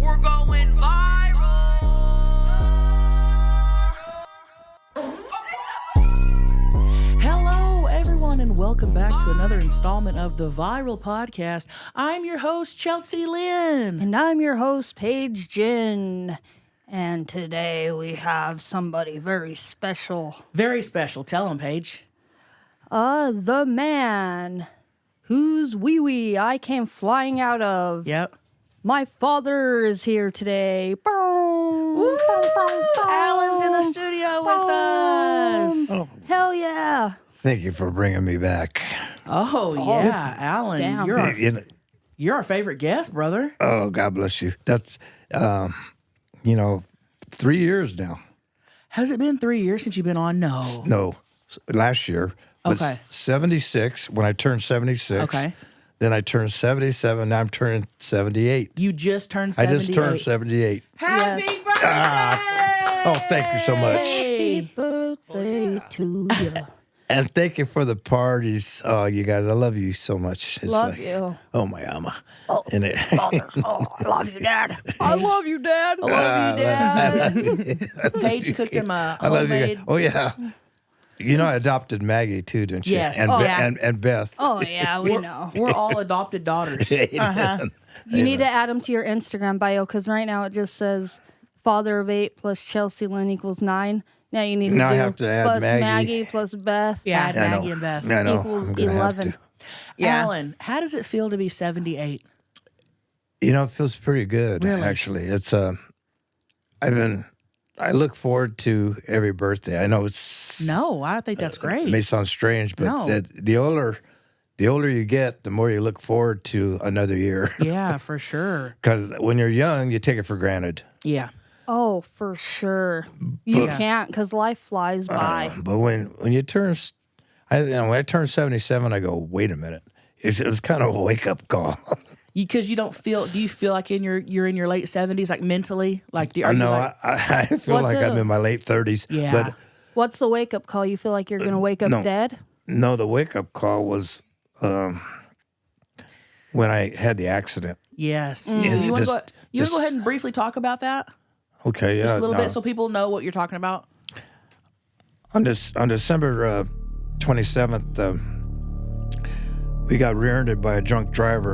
We're going viral. Hello, everyone, and welcome back to another installment of the Viral Podcast. I'm your host, Chelcie Lynn. And I'm your host, Paige Ginn. And today we have somebody very special. Very special. Tell him, Paige. The man whose wee-wee I came flying out of. Yep. My father is here today. Woo! Alan's in the studio with us. Oh. Hell yeah. Thank you for bringing me back. Oh, yeah. Alan, damn. you're our favorite guest, brother. Oh, God bless you. That's, 3 years now. Has it been 3 years since you've been on? No. No, last year was Okay. 76 when I turned 76. Okay. Then I turned 77. Now I'm turning 78. You just turned I 78. just turned 78. Happy Yes. birthday! Oh, thank you so much. Happy birthday to you. And thank you for the parties. Oh, you guys, I love you so much. It's Love you. Oh, my ama. Oh, And it, Father. Oh, I love you, Dad. I love you, Dad. I love you, Dad. Paige cooked him a I love you homemade. guys. Oh, yeah. You know, I adopted Maggie, too, didn't you? Yes. And, Oh, Be- yeah. and Beth. Oh, yeah, we know. We're all adopted daughters. Amen. You need to add them to your Instagram bio because right now it just says father of 8 plus Chelcie Lynn equals 9. Now you need to Now I do have to add plus Maggie. plus Beth Yeah, I know. Maggie and Beth. I know. equals I'm gonna have 11. to. Yeah. Alan, how does it feel to be 78? You know, it feels pretty good, Really? actually. It's I look forward to every birthday. I know it's No, I think that's It great. may sound strange, but No. the older you get, the more you look forward to another year. Yeah, for sure. Because when you're young, you take it for granted. Yeah. Oh, for sure. You But- can't because life flies by. But when you turn, when I turned 77, I go, wait a minute. It was kind of a wake up call. Because you don't feel. Do you feel like you're in your late 70s, like mentally? Like, are you No, like, I feel What's like it? I'm in my late 30s. Yeah. But What's the wake up call? You feel like you're going to wake up no. dead? no, the wake up call was when I had the accident. yes. Mm. You want to Just- go? You want to just- go ahead and briefly talk about that? Okay, yeah. Just a little no. bit, so people know what you're talking about. On December 27th, we got rear-ended by a drunk driver,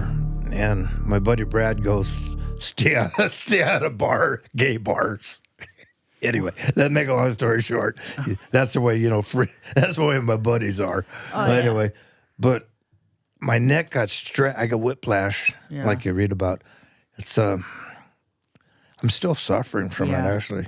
and my buddy Brad goes, stay out of gay bars. Anyway, that make a long story short. That's the way, that's the way my buddies are. Anyway, but my neck got I got whiplash, Yeah. like you read about. It's I'm still suffering from it, Yeah. actually.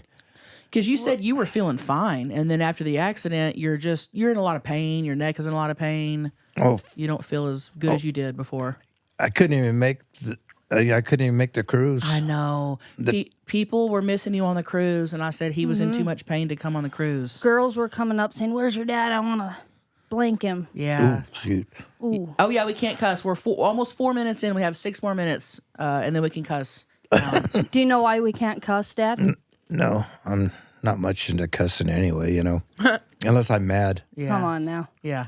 Because you said you were feeling fine, and then after the accident, you're in a lot of pain. Your neck is in a lot of pain. Oh, You don't feel as good as you did before. I couldn't even make the cruise. I know. People were missing you on the cruise, and I said he was in too much pain to come on the cruise. Girls were coming up saying, "Where's your dad? I want to blank him." Yeah. Ooh, shoot. Ooh. Oh, yeah, we can't cuss. We're almost 4 minutes in. We have 6 more minutes, and then we can cuss. Do you know why we can't cuss, Dad? No, I'm not much into cussing anyway, unless I'm mad. Yeah. Come on now. Yeah.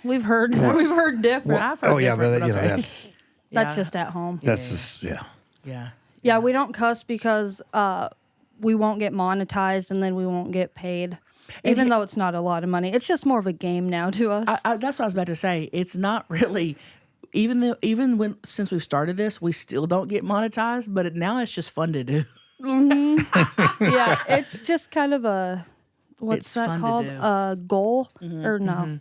We've heard different. I've heard Oh yeah, different, but okay. that's That's Yeah. just at home. just Yeah. Yeah, we don't cuss because we won't get monetized and then we won't get paid. Even though it's not a lot of money. It's just more of a game now to us. That's what I was about to say. It's not really, even since we've started this, we still don't get monetized, but now it's just fun to do. yeah, it's just kind of a, what's It's that fun to called? do. A goal? Or no.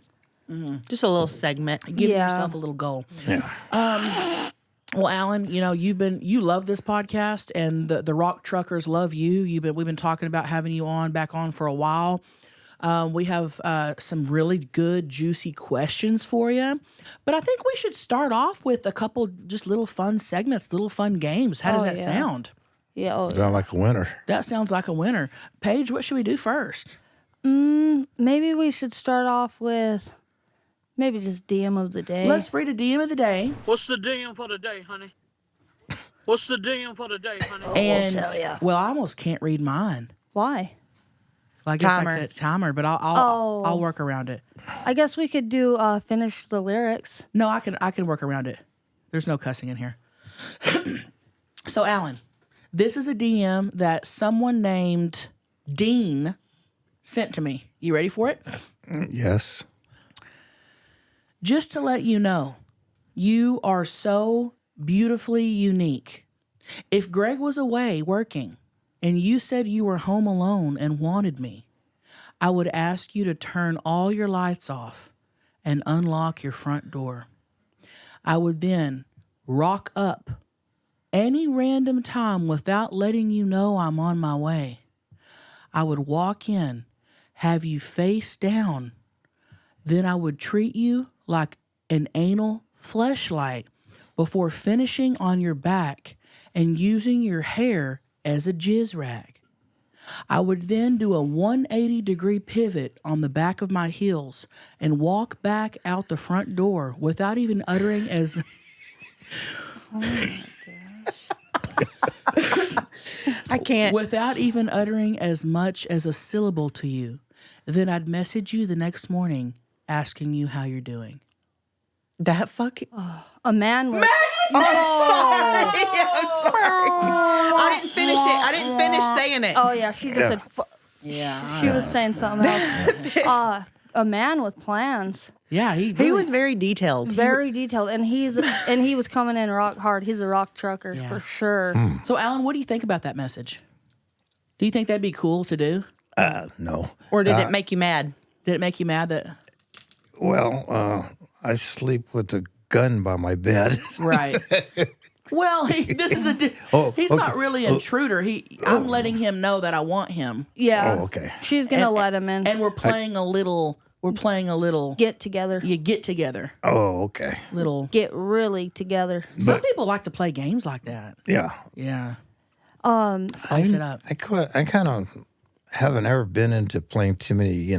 Just a little segment. Giving Yeah. yourself a little goal. yeah. Well, Alan, you love this podcast, and the Rock Truckers love you. We've been talking about having you back on for a while. We have some really good, juicy questions for you, but I think we should start off with a couple just little fun segments, little fun games. How does Oh, that yeah. sound? Yeah. Oh, Sound like a winner. That sounds like a winner. Paige, what should we do first? maybe we should start off with maybe just DM of the day. Let's read a DM of the day. What's the DM for the day, honey? What's the DM for the day, honey? And tell ya. well, I almost can't read mine. Why? Well, I guess I Timer. could timer, but I'll Oh. I'll work around it. I guess we could do finish the lyrics. No, I can work around it. There's no cussing in here. So, Alan, This is a DM that someone named Dean sent to me. You ready for it? Yes. Just to let you know, you are so beautifully unique. If Greg was away working and you said you were home alone and wanted me, I would ask you to turn all your lights off and unlock your front door. I would then rock up any random time without letting you know I'm on my way. I would walk in, have you face down, then I would treat you like an anal fleshlight before finishing on your back and using your hair as a jizz rag. I would then do a 180-degree pivot on the back of my heels and walk back out the front door without even uttering as... Oh my I can't. Without even uttering as much as a syllable to you. Then I'd message you the next morning asking you how you're doing. That fucking. A man was. I'm sorry. I didn't finish it. I didn't finish saying it. Oh yeah, she just said. Yeah. She was saying something else. A man with plans. Yeah, He was very detailed. Very detailed, and he was coming in rock hard. He's a rock trucker Yeah. for sure. So, Alan, what do you think about that message? Do you think that'd be cool to do? No. Or did it make you mad? Did it make you mad that... Well, I sleep with a gun by my bed. Right. Well, this is he's not really an intruder. I'm letting him know that I want him. Yeah. Oh, okay. She's gonna let him in. And we're playing a little Get together. you get together. Oh, okay. Little Get really together. Some people like to play games like that. Yeah. Yeah. Spice it up. I kind of haven't ever been into playing too many,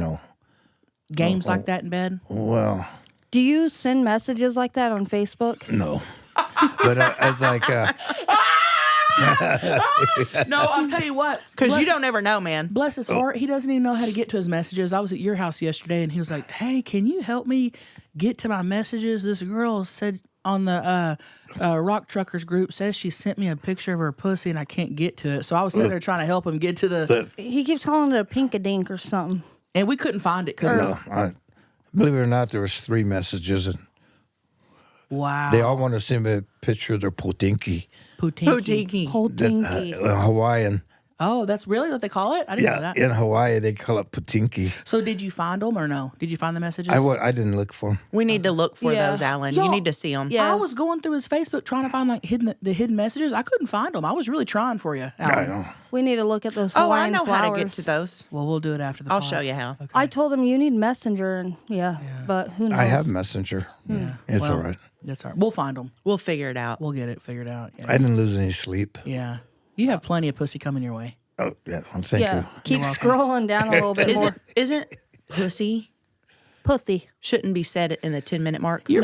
Games like that in bed? well, Do you send messages like that on Facebook? no. But I was like, No, I'll tell you what. Because you don't ever know, man. Bless his heart, he doesn't even know how to get to his messages. I was at your house yesterday, and he was like, "Hey, can you help me get to my messages? This girl said on the Rock Truckers group says she sent me a picture of her pussy, and I can't get to it." So I was sitting there trying to help him get to the, He keeps calling it a pinkadink or something. and we couldn't find it. Could we? no. Believe it or not, there was 3 messages, and Wow. they all want to send me a picture of their potinki, Potinki. Whole dinky. Hawaiian. Oh, that's really what they call it? I didn't know Yeah, that. in Hawaii they call it potinki. So did you find them or no? Did you find the messages? I didn't look for them. We need to look for Yeah. those, Alan. Y'all- You need to see them. Yeah. I was going through his Facebook trying to find like the hidden messages. I couldn't find them. I was really trying for you, Alan. I know. We need to look at those Oh, I Hawaiian know flowers. how to get to those. Well, we'll do it after the I'll pod. show you how. I told him you need Messenger, and but who knows? I have Messenger. Yeah. It's Well, all right. That's all right. We'll find them. We'll figure it out. We'll get it figured out. Yeah. I didn't lose any sleep. Yeah. You have plenty of pussy coming your way. Oh, yeah. Well, thank Yeah, you. keep scrolling down a little bit more. Isn't pussy Pussy. shouldn't be said in the 10-minute mark? You're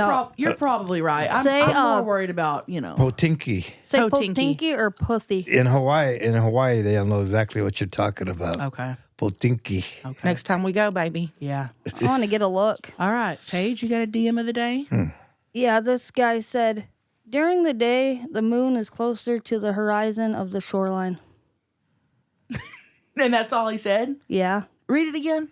probably right. I'm, Say, I'm more worried about, Potinki. Say Potinky. potinky or pussy. In Hawaii, they'll know exactly what you're talking about. Okay. Potinki. Next time we go, baby. Yeah. I want to get a look. All right. Paige, you got a DM of the day? Yeah, this guy said, during the day, the moon is closer to the horizon of the shoreline. And that's all he said? Yeah. Read it again.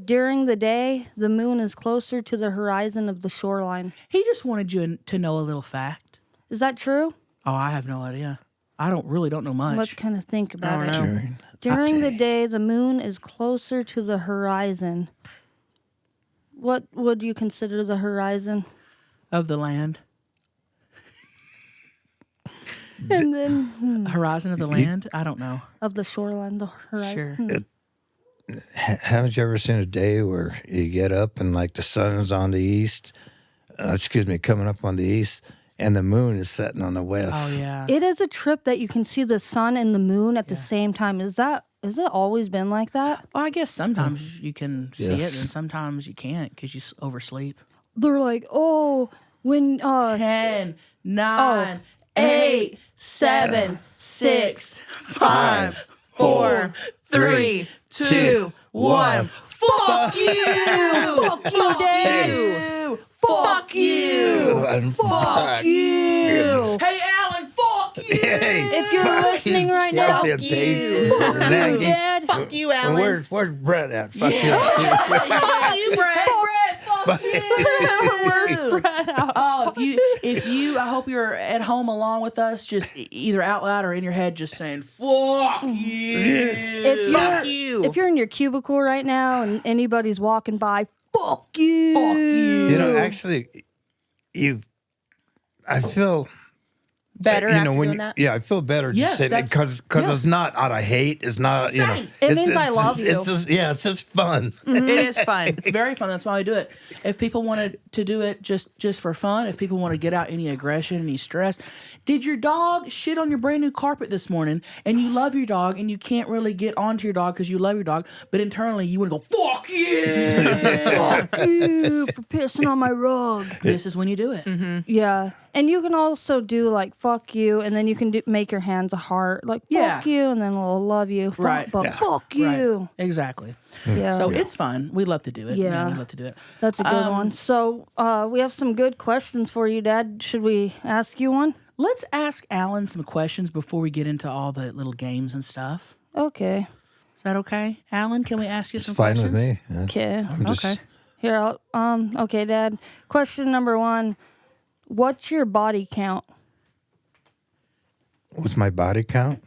During the day, the moon is closer to the horizon of the shoreline. He just wanted you to know a little fact. Is that true? Oh, I have no idea. I don't know much. Let's kind of think about it. During During the day, the moon is closer to the horizon. What would you consider the horizon? Of the land. And then Horizon of the land? I don't know. of the shoreline, the horizon. Sure. Haven't you ever seen a day where you get up and like the sun's on the east? Coming up on the east, and the moon is setting on the west. Oh, yeah. It is a trip that you can see the sun and the moon at the same time. Has it always been like that? Well, I guess sometimes you can see it Yes. and sometimes you can't because you oversleep. They're like, oh, when 10, 9, 8, 7, 6, 5, 4, 3, 2, 1. Fuck you! Fuck you, Dave! Fuck you! And Fuck you! Hey, Alan, fuck If you're listening right now, Chelcie Paige Ginn. Dad. Fuck you, Alan. Where's Brett at? Fuck you. Fuck you, Brett. Oh, if you, I hope you're at home along with us, just either out loud or in your head, just saying "fuck you." Fuck you. If you're in your cubicle right now and anybody's walking by, fuck you. Fuck you. You know, actually, I feel Better you after know when doing that? yeah, I feel better Yes, just saying it that's- because it's not out of hate. It's not you know. Same. It means I love you. It's just, yeah, it's just fun. It is fun. It's very fun. That's why we do it. If people wanted to do it just for fun, if people want to get out any aggression, any stress, did your dog shit on your brand new carpet this morning, and you love your dog, and you can't really get onto your dog because you love your dog, but internally you want to go fuck you, Fuck you for pissing on my rug. This is when you do it. Yeah. And you can also do like fuck you, and then you can make your hands a heart, like Yeah. fuck you, and then a little love you. Right. But Yeah. fuck you. Right. Exactly. Yeah. So it's fun. We love to do it. Yeah. Man, we love to do it. That's a good one. So we have some good questions for you, Dad. Should we ask you one? Let's ask Alan some questions before we get into all the little games and stuff. Okay. Is that okay? Alan, can we ask you It's some fine questions? with me. Yeah. Okay. I'm just, Okay. Here, okay, Dad. Question number 1. What's your body count? What's my body count?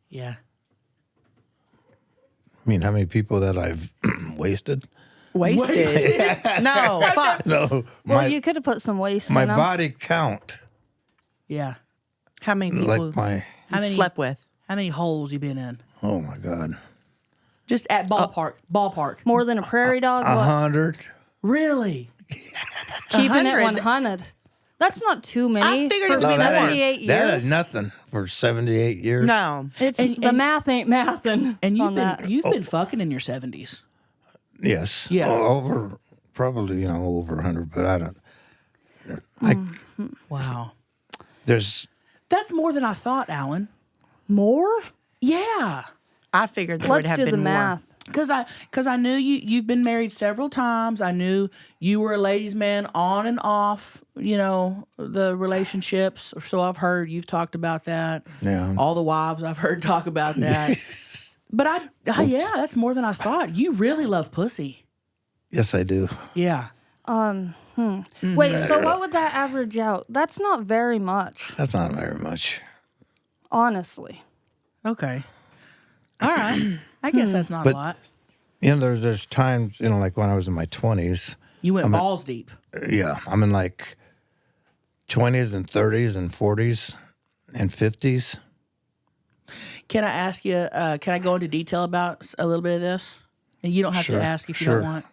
Yeah. I mean, how many people that I've wasted? Wasted. No, fuck. No, Well, you could have put some waste my in them. body count, Yeah. How many people like my. How many slept with? How many holes you been in? Oh my God, Just at ballpark. Ballpark. More than a prairie dog? What? 100. Really? Keeping it 100. 100. That's not too many. I figured for it would be more. 78 years. That is nothing for 78 years. No. It's And- the math ain't mathin'. And you've on been that. you've been fucking in your 70s. Yes. Yeah. Over probably over 100, but I don't. Wow. There's That's more than I thought, Alan. More? Yeah. I figured there would Let's have do been the more. math. Because I knew you've been married several times. I knew you were a ladies' man on and off, the relationships. So I've heard you've talked about that. Yeah. All the wives I've heard talk about that. But yeah, that's more than I thought. You really love pussy. yes, I do. Yeah. Wait, so what would that average out? That's not very much, That's not very much. honestly. Okay. All right. I guess that's not But- a lot. There's times like when I was in my 20s. You went balls deep. Yeah, I'm in like 20s and 30s and 40s and 50s. Can I ask you? Can I go into detail about a little bit of this? And you don't have Sure, to ask if you sure. don't want.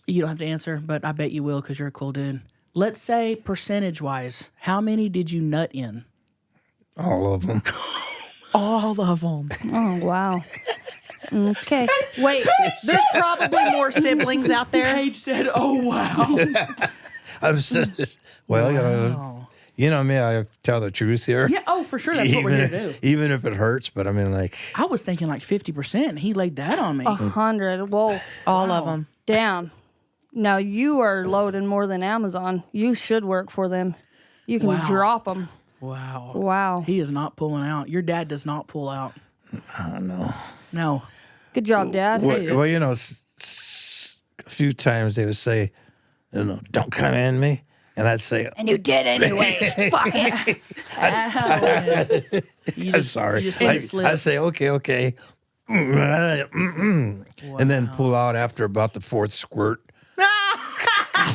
You don't have to answer, but I bet you will because you're a cool dude. Let's say percentage-wise, how many did you nut in? All of them. All of them. Oh, wow. Okay. Wait, There's probably more siblings out there. Paige said, "Oh wow." I'm just, well, you know me. I tell the truth here. Yeah. Oh, for sure. That's what we're here to do. Even if it hurts, but I mean, like, I was thinking like 50%. He laid that on me. 100. Whoa, All of them. damn. Now you are loading more than Amazon. You should work for them. You can Wow. drop them. Wow. Wow. He is not pulling out. Your dad does not pull out. no. No. Good job, Dad. Well, a few times they would say, don't come in me. And I'd say, And you did anyway. Fuck it. I'm sorry. You just let it slip. I'd say, okay. And then pull out after about the fourth squirt.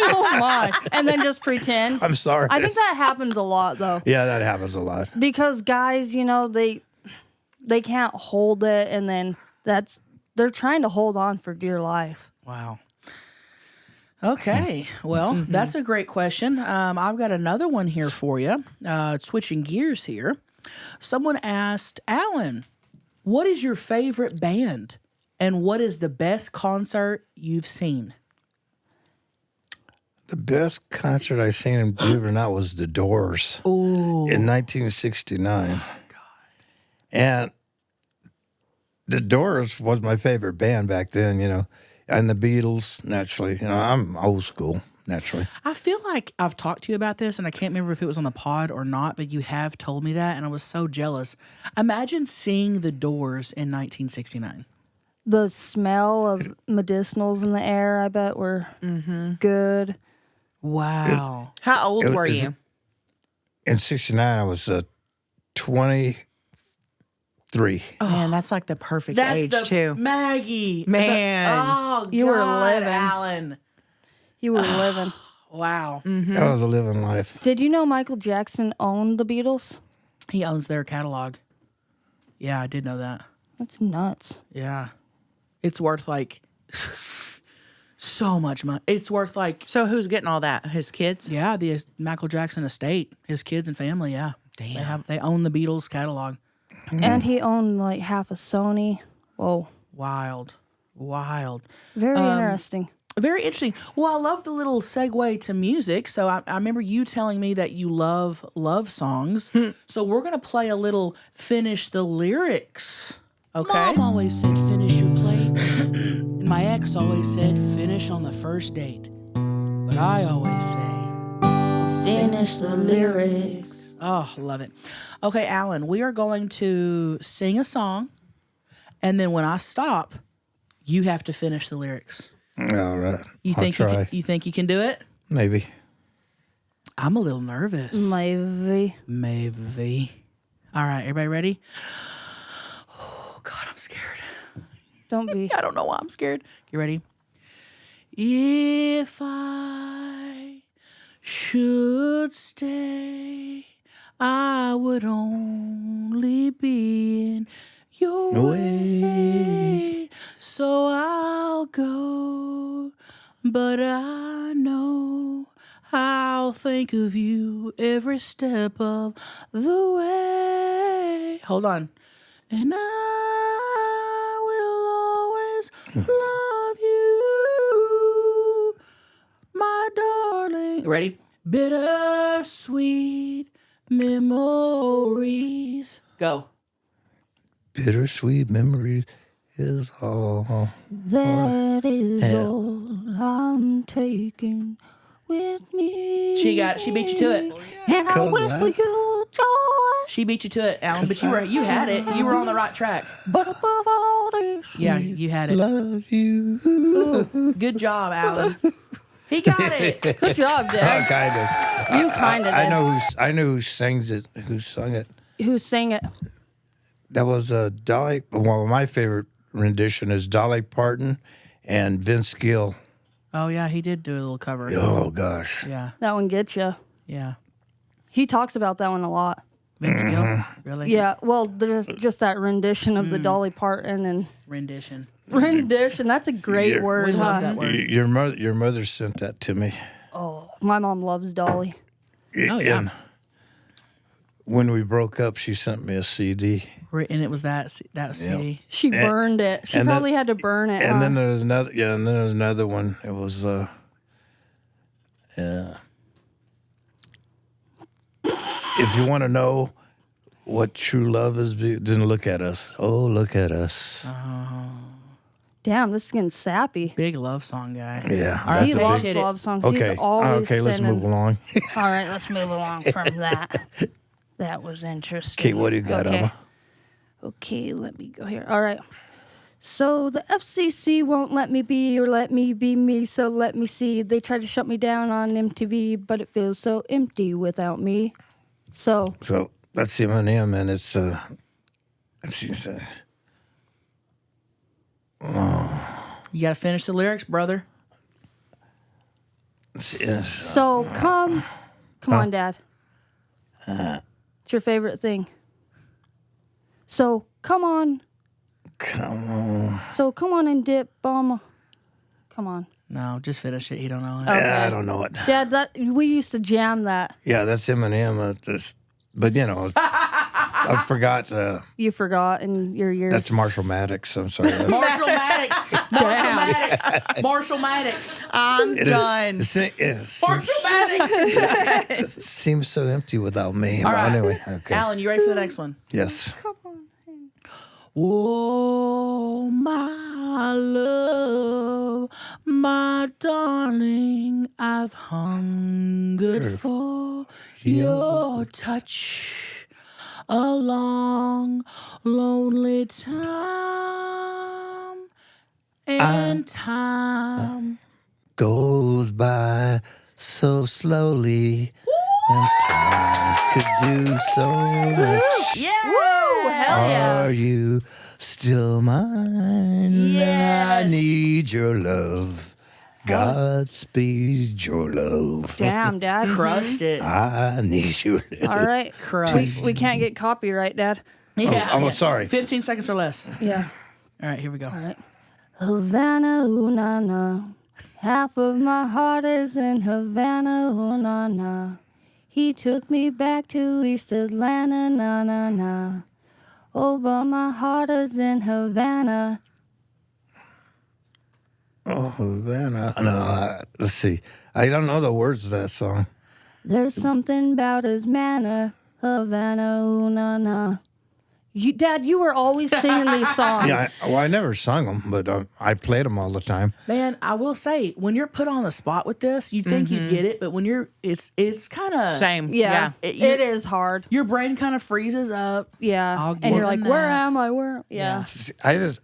Oh my. And then just pretend. I'm sorry. I think that happens a lot though. Yeah, that happens a lot. Because guys, they can't hold it, and then they're trying to hold on for dear life. Wow. Okay. Well, that's a great question. I've got another one here for you. Switching gears here. Someone asked, Alan, what is your favorite band? And what is the best concert you've seen? The best concert I seen, and believe it or not, was The Doors in 1969. Oh, God. And The Doors was my favorite band back then, and the Beatles, naturally. I'm old school. naturally. I feel like I've talked to you about this, and I can't remember if it was on the pod or not, but you have told me that, and I was so jealous. Imagine seeing the Doors in 1969. The smell of medicinals in the air, I bet, were good. Wow. How old It was- were is you? In '69, I was 23. Man, that's like the perfect That's age the too. Maggie. Man. Oh, You were God, living. Alan. You were living. Wow. I was living life. Did you know Michael Jackson owned the Beatles? He owns their catalog. Yeah, I did know that. That's nuts. Yeah. It's worth like so much money. It's worth like, So who's getting all that? His kids? yeah, the Michael Jackson estate, his kids and family. Yeah. Damn. They own the Beatles catalog. And he owned like half a Sony. Whoa. Wild. Very interesting. Very interesting. Well, I love the little segue to music. So I remember you telling me that you love songs. So we're going to play a little Finish the Lyrics. Okay. Mom always said finish your plate. And my ex always said finish on the first date. But I always say finish the lyrics. Oh, love it. Okay, Alan, we are going to sing a song. And then when I stop, you have to finish the lyrics. All right. You I'll think try. you think you can do it? Maybe. I'm a little nervous. Maybe. Maybe. All right, everybody ready? Oh God, I'm scared. Don't be. I don't know why I'm scared. You ready? If I should stay, I would only be in your way. So I'll go, but I know I'll think of you every step of the way. Hold on. And I will always love you, my darling. Ready? Bittersweet memories. Go. Bittersweet memories is all. That is all I'm taking with me. She beat you to it. And I Cause wish for I- you joy. She beat you to it, Alan, but you had it. You were on the right track. But above all this, Yeah, you had it. Love you. Good job, Alan. He got it. good job, Dad. Kind of. You kind of did. I know who sings it. Who sung it? Who sang it? That was Dolly. Well, my favorite rendition is Dolly Parton and Vince Gill. Oh yeah, he did do a little cover. Oh gosh. Yeah, That one gets you. yeah. He talks about that one a lot. Vince Gill, really? Yeah, well, there's just that rendition of the Dolly Parton and Rendition. rendition. That's a great Yeah. word, We love huh? that word. Your mother sent that to me. My mom loves Dolly. Oh, yeah. And when we broke up, she sent me a CD. And it was that CD. She burned it. She and then- probably had to burn it. And huh? then there was another. Yeah, and then there was another one. It was. Yeah. If you want to know what true love is, then look at us. Oh, look at us. Damn, this is getting sappy. Big love song guy. Yeah. All right, He so loves hit it. love songs. Okay. He's always Okay. Let's sending. move along. All right, let's move along from that. That was interesting. Okay. What do you got, Okay. Emma? Okay, let me go here. All right. So the FCC won't let me be or let me be me, so let me see. They tried to shut me down on MTV, but it feels so empty without me. So So that's Eminem, and it's let's see. You got to finish the lyrics, brother. So come on, Dad. It's your favorite thing. So come on. So come on and dip, Come on, No, just finish it. You don't know it. I don't know it. Dad. That we used to jam that. Yeah, that's Eminem. But you know, I forgot. You forgot in your years. That's Marshall Maddox. I'm sorry. Marshall Maddox. Marshall Maddox. Marshall Maddox. I'm done. Marshall Maddox. It seems so empty without me. All Well, right. anyway, okay. Alan, you ready for the next one? Yes. Oh, my love, my darling, I've hungered for your touch a long, lonely time, and time goes by so slowly, and time could do so much. Woo! Hell yeah. Are you still mine? Yes. I need your love. Godspeed your love. Damn, Dad. crushed it. I need your love. All right. Crushed. We can't get copyright, Dad. Yeah. I'm sorry. 15 seconds or less. Yeah. All right, here we go. All right. Havana, ooh, na, na. Half of my heart is in Havana, ooh, na, na. He took me back to East Atlanta, na, na, na. Oh, but my heart is in Havana. Oh, Havana. No, let's see. I don't know the words of that song. There's something about his manner, Havana, ooh, na, na. Dad, you were always singing these songs. Yeah, I never sung them, but I played them all the time. Man, I will say, when you're put on the spot with this, you'd think you'd get it, but when you're, it's kind of Same. Yeah, It- it is hard. Your brain kind of freezes up. Yeah, I'll and give you're like, them where that. am I? Where? Yeah. I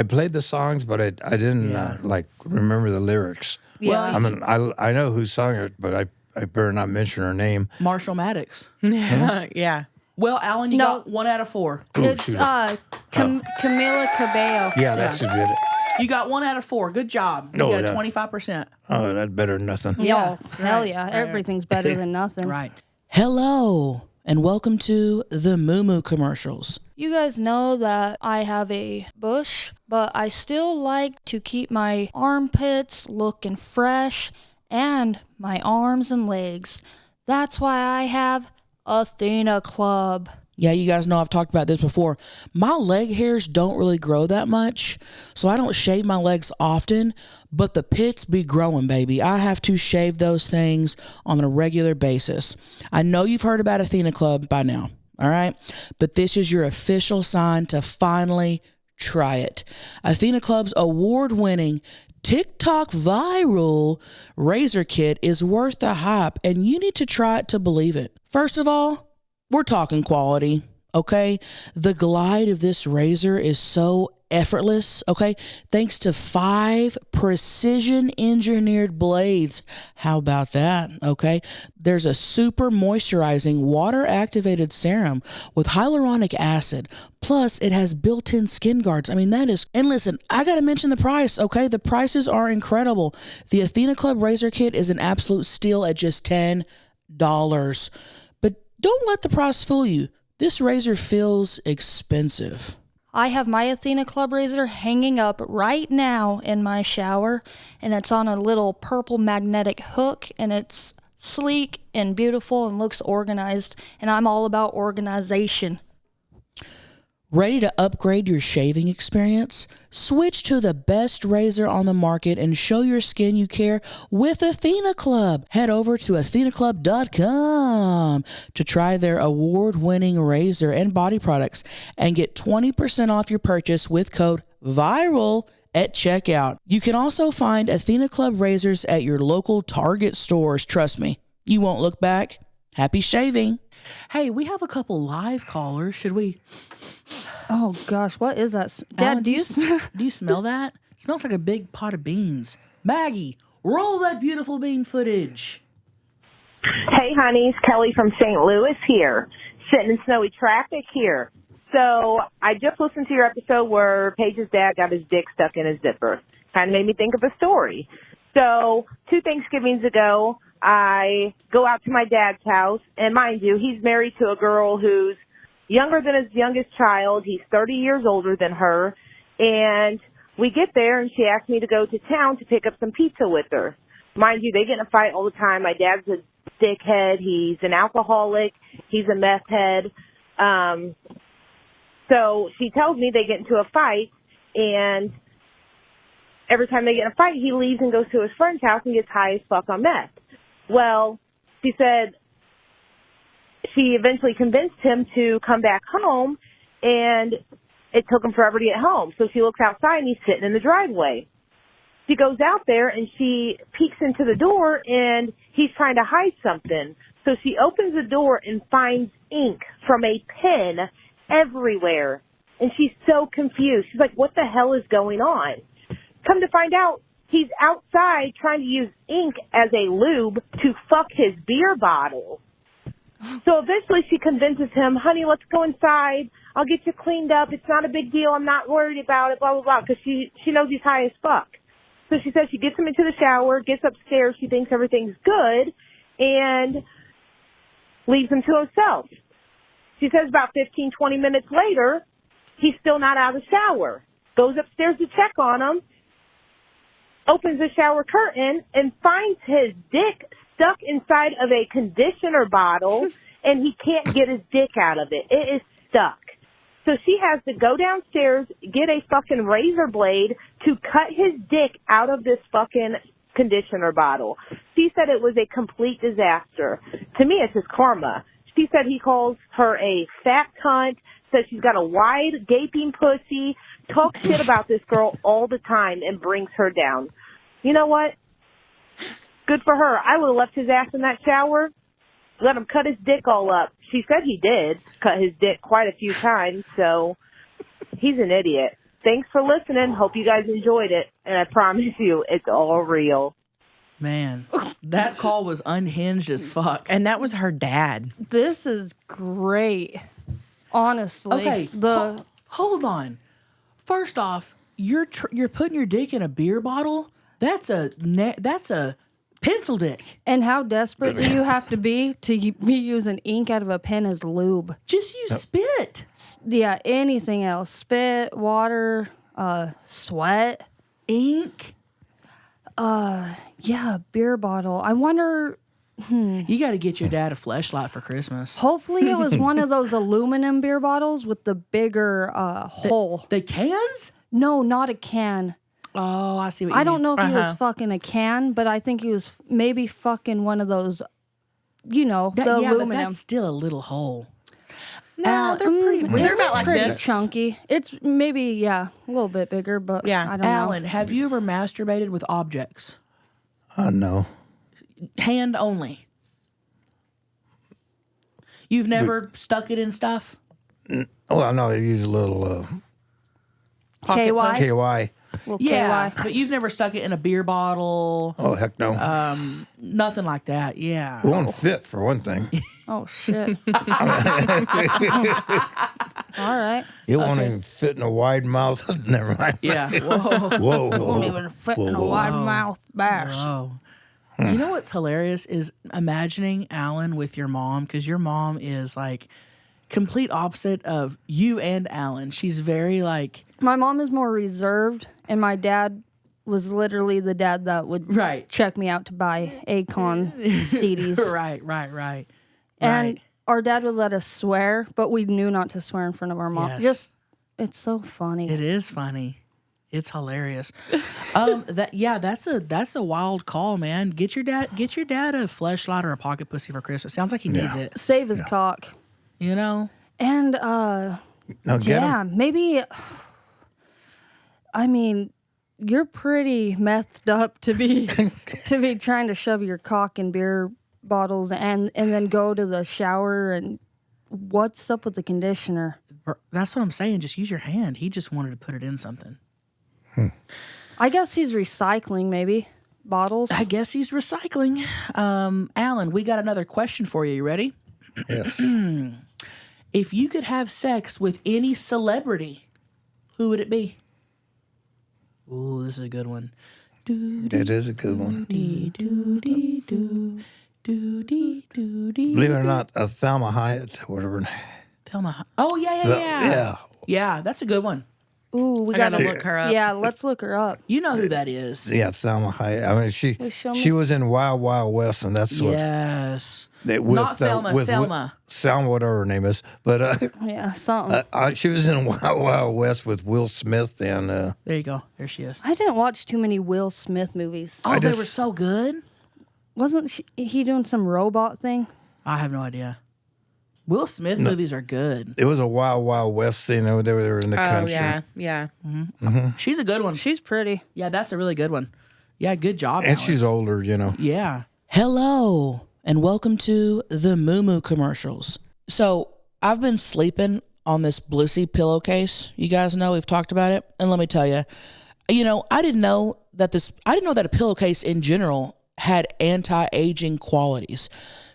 played the songs, but I didn't like remember the lyrics. Yeah. I mean, I know who sung it, but I better not mention her name. Marshall Maddox. Yeah. Well, Alan, you No. got 1 out of 4. It's shoot. Camila Cabello. Yeah, that's who did it. You got 1 out of 4. Good job. You Oh, got yeah. 25%. Oh, that's better than nothing. Yo, hell right, yeah. right, Everything's better than nothing. Right. Hello, and welcome to the Moo Moo commercials. You guys know that I have a bush, but I still like to keep my armpits looking fresh and my arms and legs. That's why I have Athena Club. Yeah, you guys know I've talked about this before. My leg hairs don't really grow that much, so I don't shave my legs often, but the pits be growing, baby. I have to shave those things on a regular basis. I know you've heard about Athena Club by now, all right? But this is your official sign to finally try it. Athena Club's award-winning TikTok viral razor kit is worth the hype, and you need to try it to believe it. First of all, we're talking quality, okay? The glide of this razor is so effortless, okay? Thanks to 5 precision-engineered blades. How about that, okay? There's a super moisturizing water-activated serum with hyaluronic acid. Plus, it has built-in skin guards. I mean, that is... And listen, I got to mention the price, okay? The prices are incredible. The Athena Club razor kit is an absolute steal at just $10. But don't let the price fool you. This razor feels expensive. I have my Athena Club razor hanging up right now in my shower, and it's on a little purple magnetic hook, and it's sleek and beautiful and looks organized, and I'm all about organization. Ready to upgrade your shaving experience? Switch to the best razor on the market and show your skin you care with Athena Club. Head over to athenaclub.com to try their award-winning razor and body products and get 20% off your purchase with code VIRAL at checkout. You can also find Athena Club razors at your local Target stores. Trust me, you won't look back. Happy shaving. Hey, we have a couple live callers. Should we... Oh gosh, what is that? Dad, Alan, do you smell? Do you smell that? It smells like a big pot of beans. Maggie, roll that beautiful bean footage. Hey, honeys, Kelly from St. Louis here, sitting in snowy traffic here. So I just listened to your episode where Paige's dad got his dick stuck in his zipper. Kind of made me think of a story. So 2 Thanksgivings ago, I go out to my dad's house, and mind you, he's married to a girl who's younger than his youngest child. He's 30 years older than her. And we get there, and she asked me to go to town to pick up some pizza with her. Mind you, they get in a fight all the time. My dad's a dickhead. He's an alcoholic. He's a meth head. So she tells me they get into a fight, and every time they get in a fight, he leaves and goes to his friend's house and gets high as fuck on meth. Well, she said she eventually convinced him to come back home, and it took him forever to get home. So she looks outside, and he's sitting in the driveway. she goes out there and she peeks into the door and he's trying to hide something. So she opens the door and finds ink from a pen everywhere. And she's so confused. She's like, what the hell is going on? Come to find out, he's outside trying to use ink as a lube to fuck his beer bottle. So eventually she convinces him, honey, let's go inside. I'll get you cleaned up. It's not a big deal. I'm not worried about it, blah, blah, blah, because she knows he's high as fuck. So she says she gets him into the shower, gets upstairs. She thinks everything's good, and leaves him to himself. She says about 15, 20 minutes later, he's still not out of the shower. Goes upstairs to check on him, opens the shower curtain, and finds his dick stuck inside of a conditioner bottle, and he can't get his dick out of it. It is stuck. So she has to go downstairs, get a fucking razor blade to cut his dick out of this fucking conditioner bottle. She said it was a complete disaster. To me, it's his karma. She said he calls her a fat cunt, says she's got a wide, gaping pussy, talks shit about this girl all the time and brings her down. You know what? Good for her. I would have left his ass in that shower, let him cut his dick all up. She said he did cut his dick quite a few times, so he's an idiot. Thanks for listening. Hope you guys enjoyed it, and I promise you, it's all real. Man, that call was unhinged as fuck. And that was her dad. This is great. Honestly. Okay, hold on. First off, you're putting your dick in a beer bottle. That's a pencil dick. And how desperate do you have to be be using ink out of a pen as lube? Just use spit. Yeah, anything else. Spit, water, sweat. Ink. Yeah, beer bottle. I wonder... You got to get your dad a fleshlight for Christmas. Hopefully it was one of those aluminum beer bottles with the bigger hole. The cans? No, not a can. Oh, I see what you mean. I don't know if he was fucking a can, but I think he was maybe fucking one of those, the aluminum. But that's still a little hole. No, they're pretty. They're about like pretty this. chunky. It's maybe, a little bit bigger, but Yeah. I don't know. Alan, have you ever masturbated with objects? No. Hand only. You've never stuck it in stuff? Oh, I know. I use a little KY? KY. Little Yeah, KY. but you've never stuck it in a beer bottle, Oh, heck no. nothing like that. Yeah. It won't fit, for one thing. Oh, shit. All right. It won't even fit in a wide mouth. Never mind. Yeah. Whoa. Whoa. Won't even fit in a wide mouth bash. Oh. You know what's hilarious is imagining Alan with your mom, because your mom is like complete opposite of you and Alan. She's very like... My mom is more reserved, and my dad was literally the dad that would check me out to buy Akon CDs. Right. And our dad would let us swear, but we knew not to swear in front of our mom. Yes. It's so funny. It is funny. It's hilarious. That's a wild call, man. Get your dad a fleshlight or a pocket pussy for Christmas. Sounds like he needs it. Save his cock. You know? And Now get him. maybe I mean, you're pretty methed up to be trying to shove your cock in beer bottles and then go to the shower. And what's up with the conditioner? That's what I'm saying. Just use your hand. He just wanted to put it in something. I guess he's recycling, maybe bottles. I guess he's recycling. Alan, we got another question for you. You ready? Yes. If you could have sex with any celebrity, who would it be? Ooh, this is a good one. That is a good one. Believe Believe it or not, Thelma Hyatt, whatever. Thelma. Oh, yeah. Yeah, that's a good one. Ooh, we I gotta gotta look her up. Yeah, let's look her up. You know who that is. Yeah, Thelma Hyatt. I mean, she was in Wild Wild West, and that's what. Yes. Not Thelma, Selma. Selma, whatever her name is. But Yeah, something. she was in Wild Wild West with Will Smith and. There you go. There she is. I didn't watch too many Will Smith movies. Oh, they were so good. Wasn't he doing some robot thing? I have no idea. Will Smith movies are good. It was a Wild Wild West scene. They were in the Oh country. yeah. She's a good one. She's pretty. Yeah, that's a really good one. Yeah, good job. And Alan. she's older, you know. Yeah. Hello, and welcome to the Moo Moo commercials. So I've been sleeping on this Blissy pillowcase. You guys know we've talked about it, and let me tell you, I didn't know that a pillowcase in general had anti-aging qualities.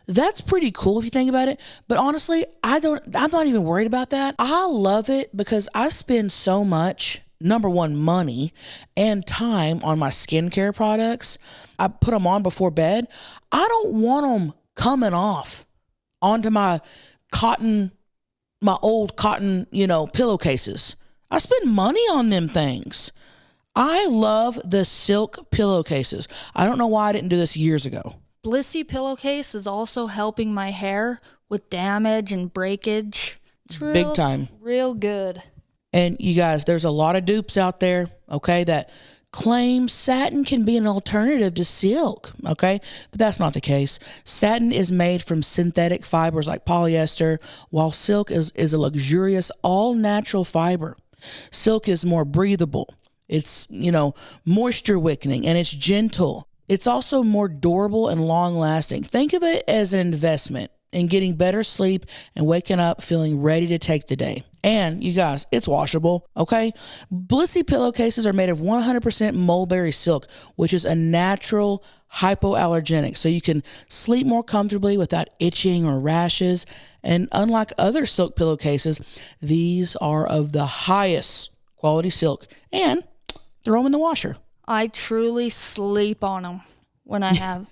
That's pretty cool if you think about it. But honestly, I'm not even worried about that. I love it because I spend so much, number one, money and time on my skincare products. I put them on before bed. I don't want them coming off onto my old cotton, pillowcases. I spend money on them things. I love the silk pillowcases. I don't know why I didn't do this years ago. Blissy pillowcase is also helping my hair with damage and breakage. It's Big time. Real good. And you guys, there's a lot of dupes out there, okay, that claim satin can be an alternative to silk, okay? But that's not the case. Satin is made from synthetic fibers like polyester, while silk is a luxurious, all-natural fiber. Silk is more breathable. It's, moisture wicking, and it's gentle. It's also more durable and long-lasting. Think of it as an investment in getting better sleep and waking up feeling ready to take the day. And you guys, it's washable, okay? Blissy pillowcases are made of 100% mulberry silk, which is a natural hypoallergenic, so you can sleep more comfortably without itching or rashes. And unlike other silk pillowcases, these are of the highest quality silk, and throw them in the washer. I truly sleep on them when I have.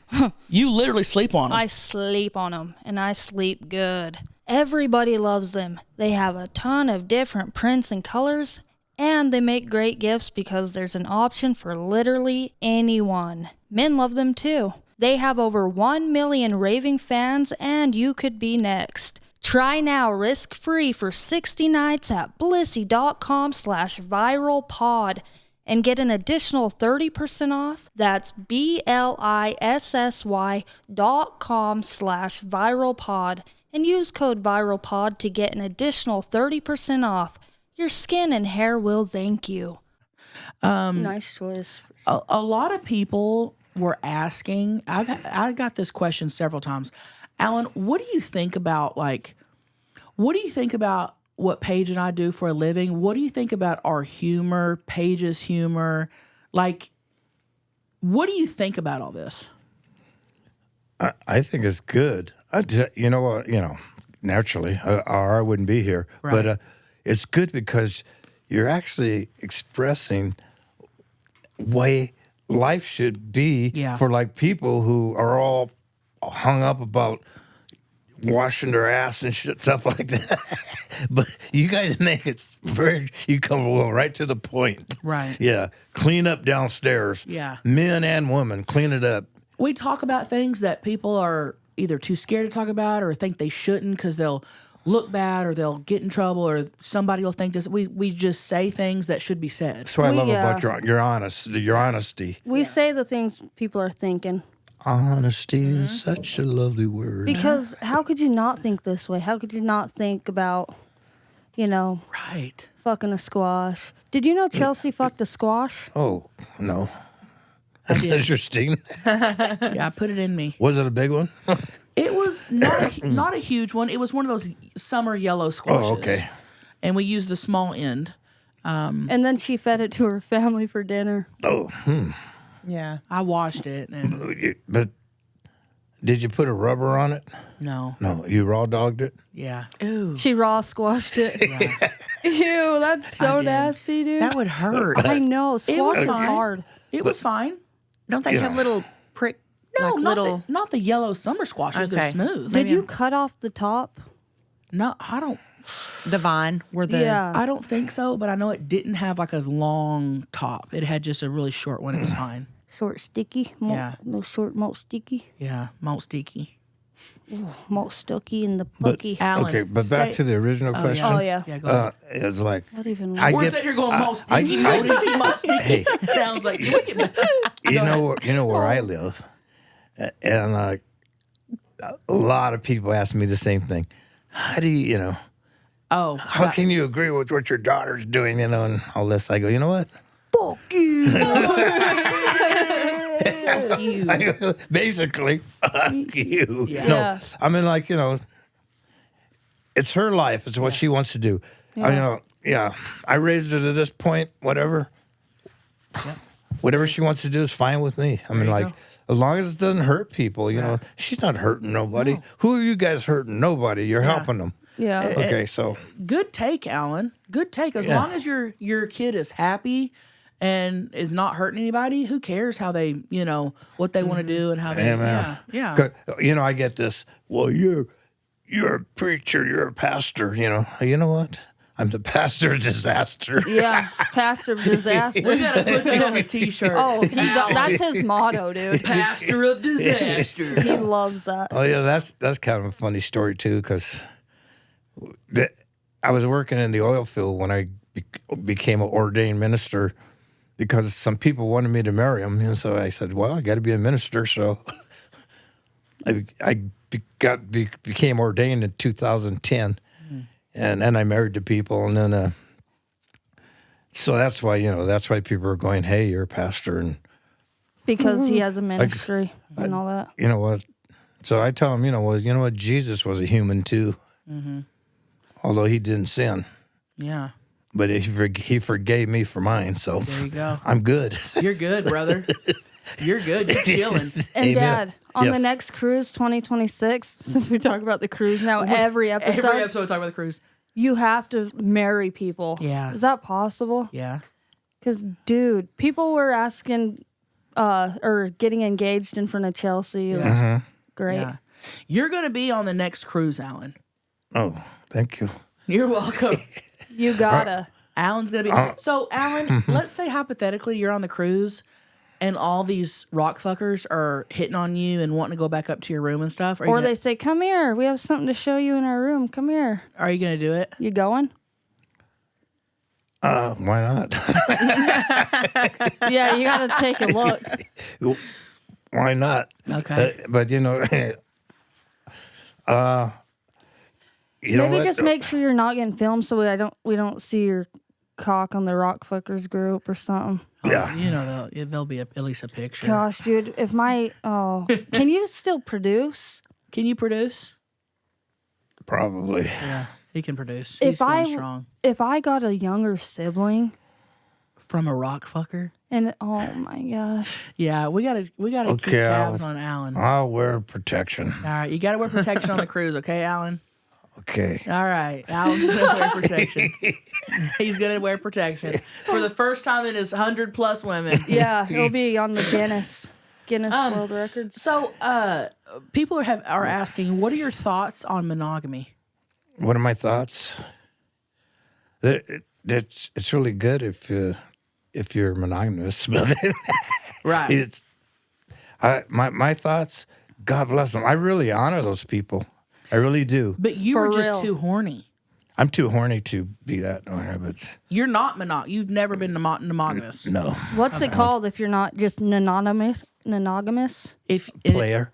You literally sleep on them. I sleep on them, and I sleep good. Everybody loves them. They have a ton of different prints and colors, and they make great gifts because there's an option for literally anyone. Men love them too. They have over 1 million raving fans, and you could be next. Try now risk-free for 60 nights at blissy.com/viralpod. and get an additional 30% off. That's BLISSY.com/viralpod and use code viralpod to get an additional 30% off. Your skin and hair will thank you. Nice choice. A lot of people were asking, I got this question several times. Alan, what do you think about what Paige and I do for a living? What do you think about our humor, Paige's humor? What do you think about all this? I think it's good. Naturally, or I wouldn't be here. Right. But it's good because you're actually expressing way life should be for people who are all hung up about washing their ass and stuff like that. But you guys make it you come right to the point. Right. Yeah. Clean up downstairs. Yeah. Men and women, clean it up. We talk about things that people are either too scared to talk about or think they shouldn't because they'll look bad or they'll get in trouble or somebody will think this. We just say things that should be said. That's what I love about your honesty. We say the things people are thinking. Honesty is such a lovely word. Because how could you not think this way? How could you not think about, Right. fucking a squash? Did you know Chelcie fucked a squash? Oh, no. That's interesting. Yeah, I put it in me. Was it a big one? It was not a huge one. It was one of those summer yellow squashes. Oh, okay. And we used the small end. And then she fed it to her family for dinner. Oh, Yeah. I washed it. And But did you put a rubber on it? no. No, you raw dogged it? Yeah. Ooh, She raw squashed it. Ew, that's so did. nasty, dude. that would hurt. I know. Squash is fine. hard. It was fine. Don't they have little prick? No, like not, little. not the yellow summer squashes. They're Okay. smooth. Did you cut off the top? No, I don't. The vine where the Yeah. I don't think so, but I know it didn't have a long top. It had just a really short one. It was fine. Short sticky? Yeah. No short malt sticky? Yeah, malt sticky. Malt stucky in the bookie. Alan, Okay, but back to the original question. Oh, yeah. Yeah, go ahead. It's like, Not even I We're get- sitting here going malt I- sticky, I- malt sticky, malt sticky. Hey. Sounds like you look at you know where I live, and a lot of people ask me the same thing. how do you, you know, Oh, how can you agree with what your daughter's doing, you know, and all this? I go, you know what? fuck you. Fuck you. I go, basically, fuck you. Yeah. No, Yeah. I mean, like, you know, it's her life. It's what she wants to do. Yeah. You know, yeah. I raised her to this point, whatever. Whatever she wants to do is fine with me. I mean, you like, go. as long as it doesn't hurt people, you know, she's not hurting nobody. No. Who are you guys hurting? Nobody. You're helping them. Yeah. Okay, so Good take, Alan. Good take. As long as your kid is happy and is not hurting anybody, who cares how they, you know, what they want to do and how they, Amen. yeah. 'Cause, you know, I get this. Well, you're a preacher. You're a pastor. You know what? I'm the pastor of disaster. Yeah. Pastor of disaster. We gotta put that on a t-shirt. Oh, that's his motto, dude. Pastor of disaster. He loves that. Oh yeah, that's kind of a funny story too, because I was working in the oil field when I became an ordained minister, because some people wanted me to marry them, and so I said, "Well, I got to be a minister." So I became ordained in 2010, and then I married the people, and then so that's why people are going, "Hey, you're a pastor," and Because he has a ministry and all that. you know what? So I tell them, you know what? Jesus was a human too, although he didn't sin, Yeah. but he forgave me for mine. So There you go. I'm good. You're good, brother. You're good. You're chilling. And Amen. Dad, on the Yes. next cruise, 2026, since we talk about the cruise now, every episode, Every episode we talk about the cruise. you have to marry people. Yeah. Is that possible? Yeah. Because, dude, people were asking or getting engaged in front of Chelsea. It was great. Yeah. You're gonna be on the next cruise, Alan. Oh, thank you. You're welcome. You gotta. Alan's gonna be. So, Alan, let's say hypothetically you're on the cruise, and all these rock fuckers are hitting on you and wanting to go back up to your room and stuff. Or they say, come here. We have something to show you in our room. Come here. Are you gonna do it? You going? Why not? Yeah, you gotta take a look. Why not? Okay. But you know, you know Maybe what? just make sure you're not getting filmed so we don't see your cock on the Rock Fuckers group or something. Yeah. You know there'll be at least a picture. Gosh, dude, if can you still produce? Can you produce? Probably. Yeah, he can produce. He's If going strong. if I got a younger sibling From a rock fucker. and oh my gosh, Yeah, we gotta keep tabs on Alan. I'll wear protection. All right, you gotta wear protection on the cruise, okay, Alan? Okay. All right, Alan's gonna wear protection. He's gonna wear protection for the first time in his 100+ women. yeah, it'll be on the Guinness World Records. So, people are asking, what are your thoughts on monogamy? What are my thoughts? It's really good if you're monogamous, but Right. it's my thoughts. God bless them. I really honor those people. I really do. But you For were just real. too horny. I'm too horny to be that, but You're not You've never been monogamous. no What's it called if you're not just anonymous? If player.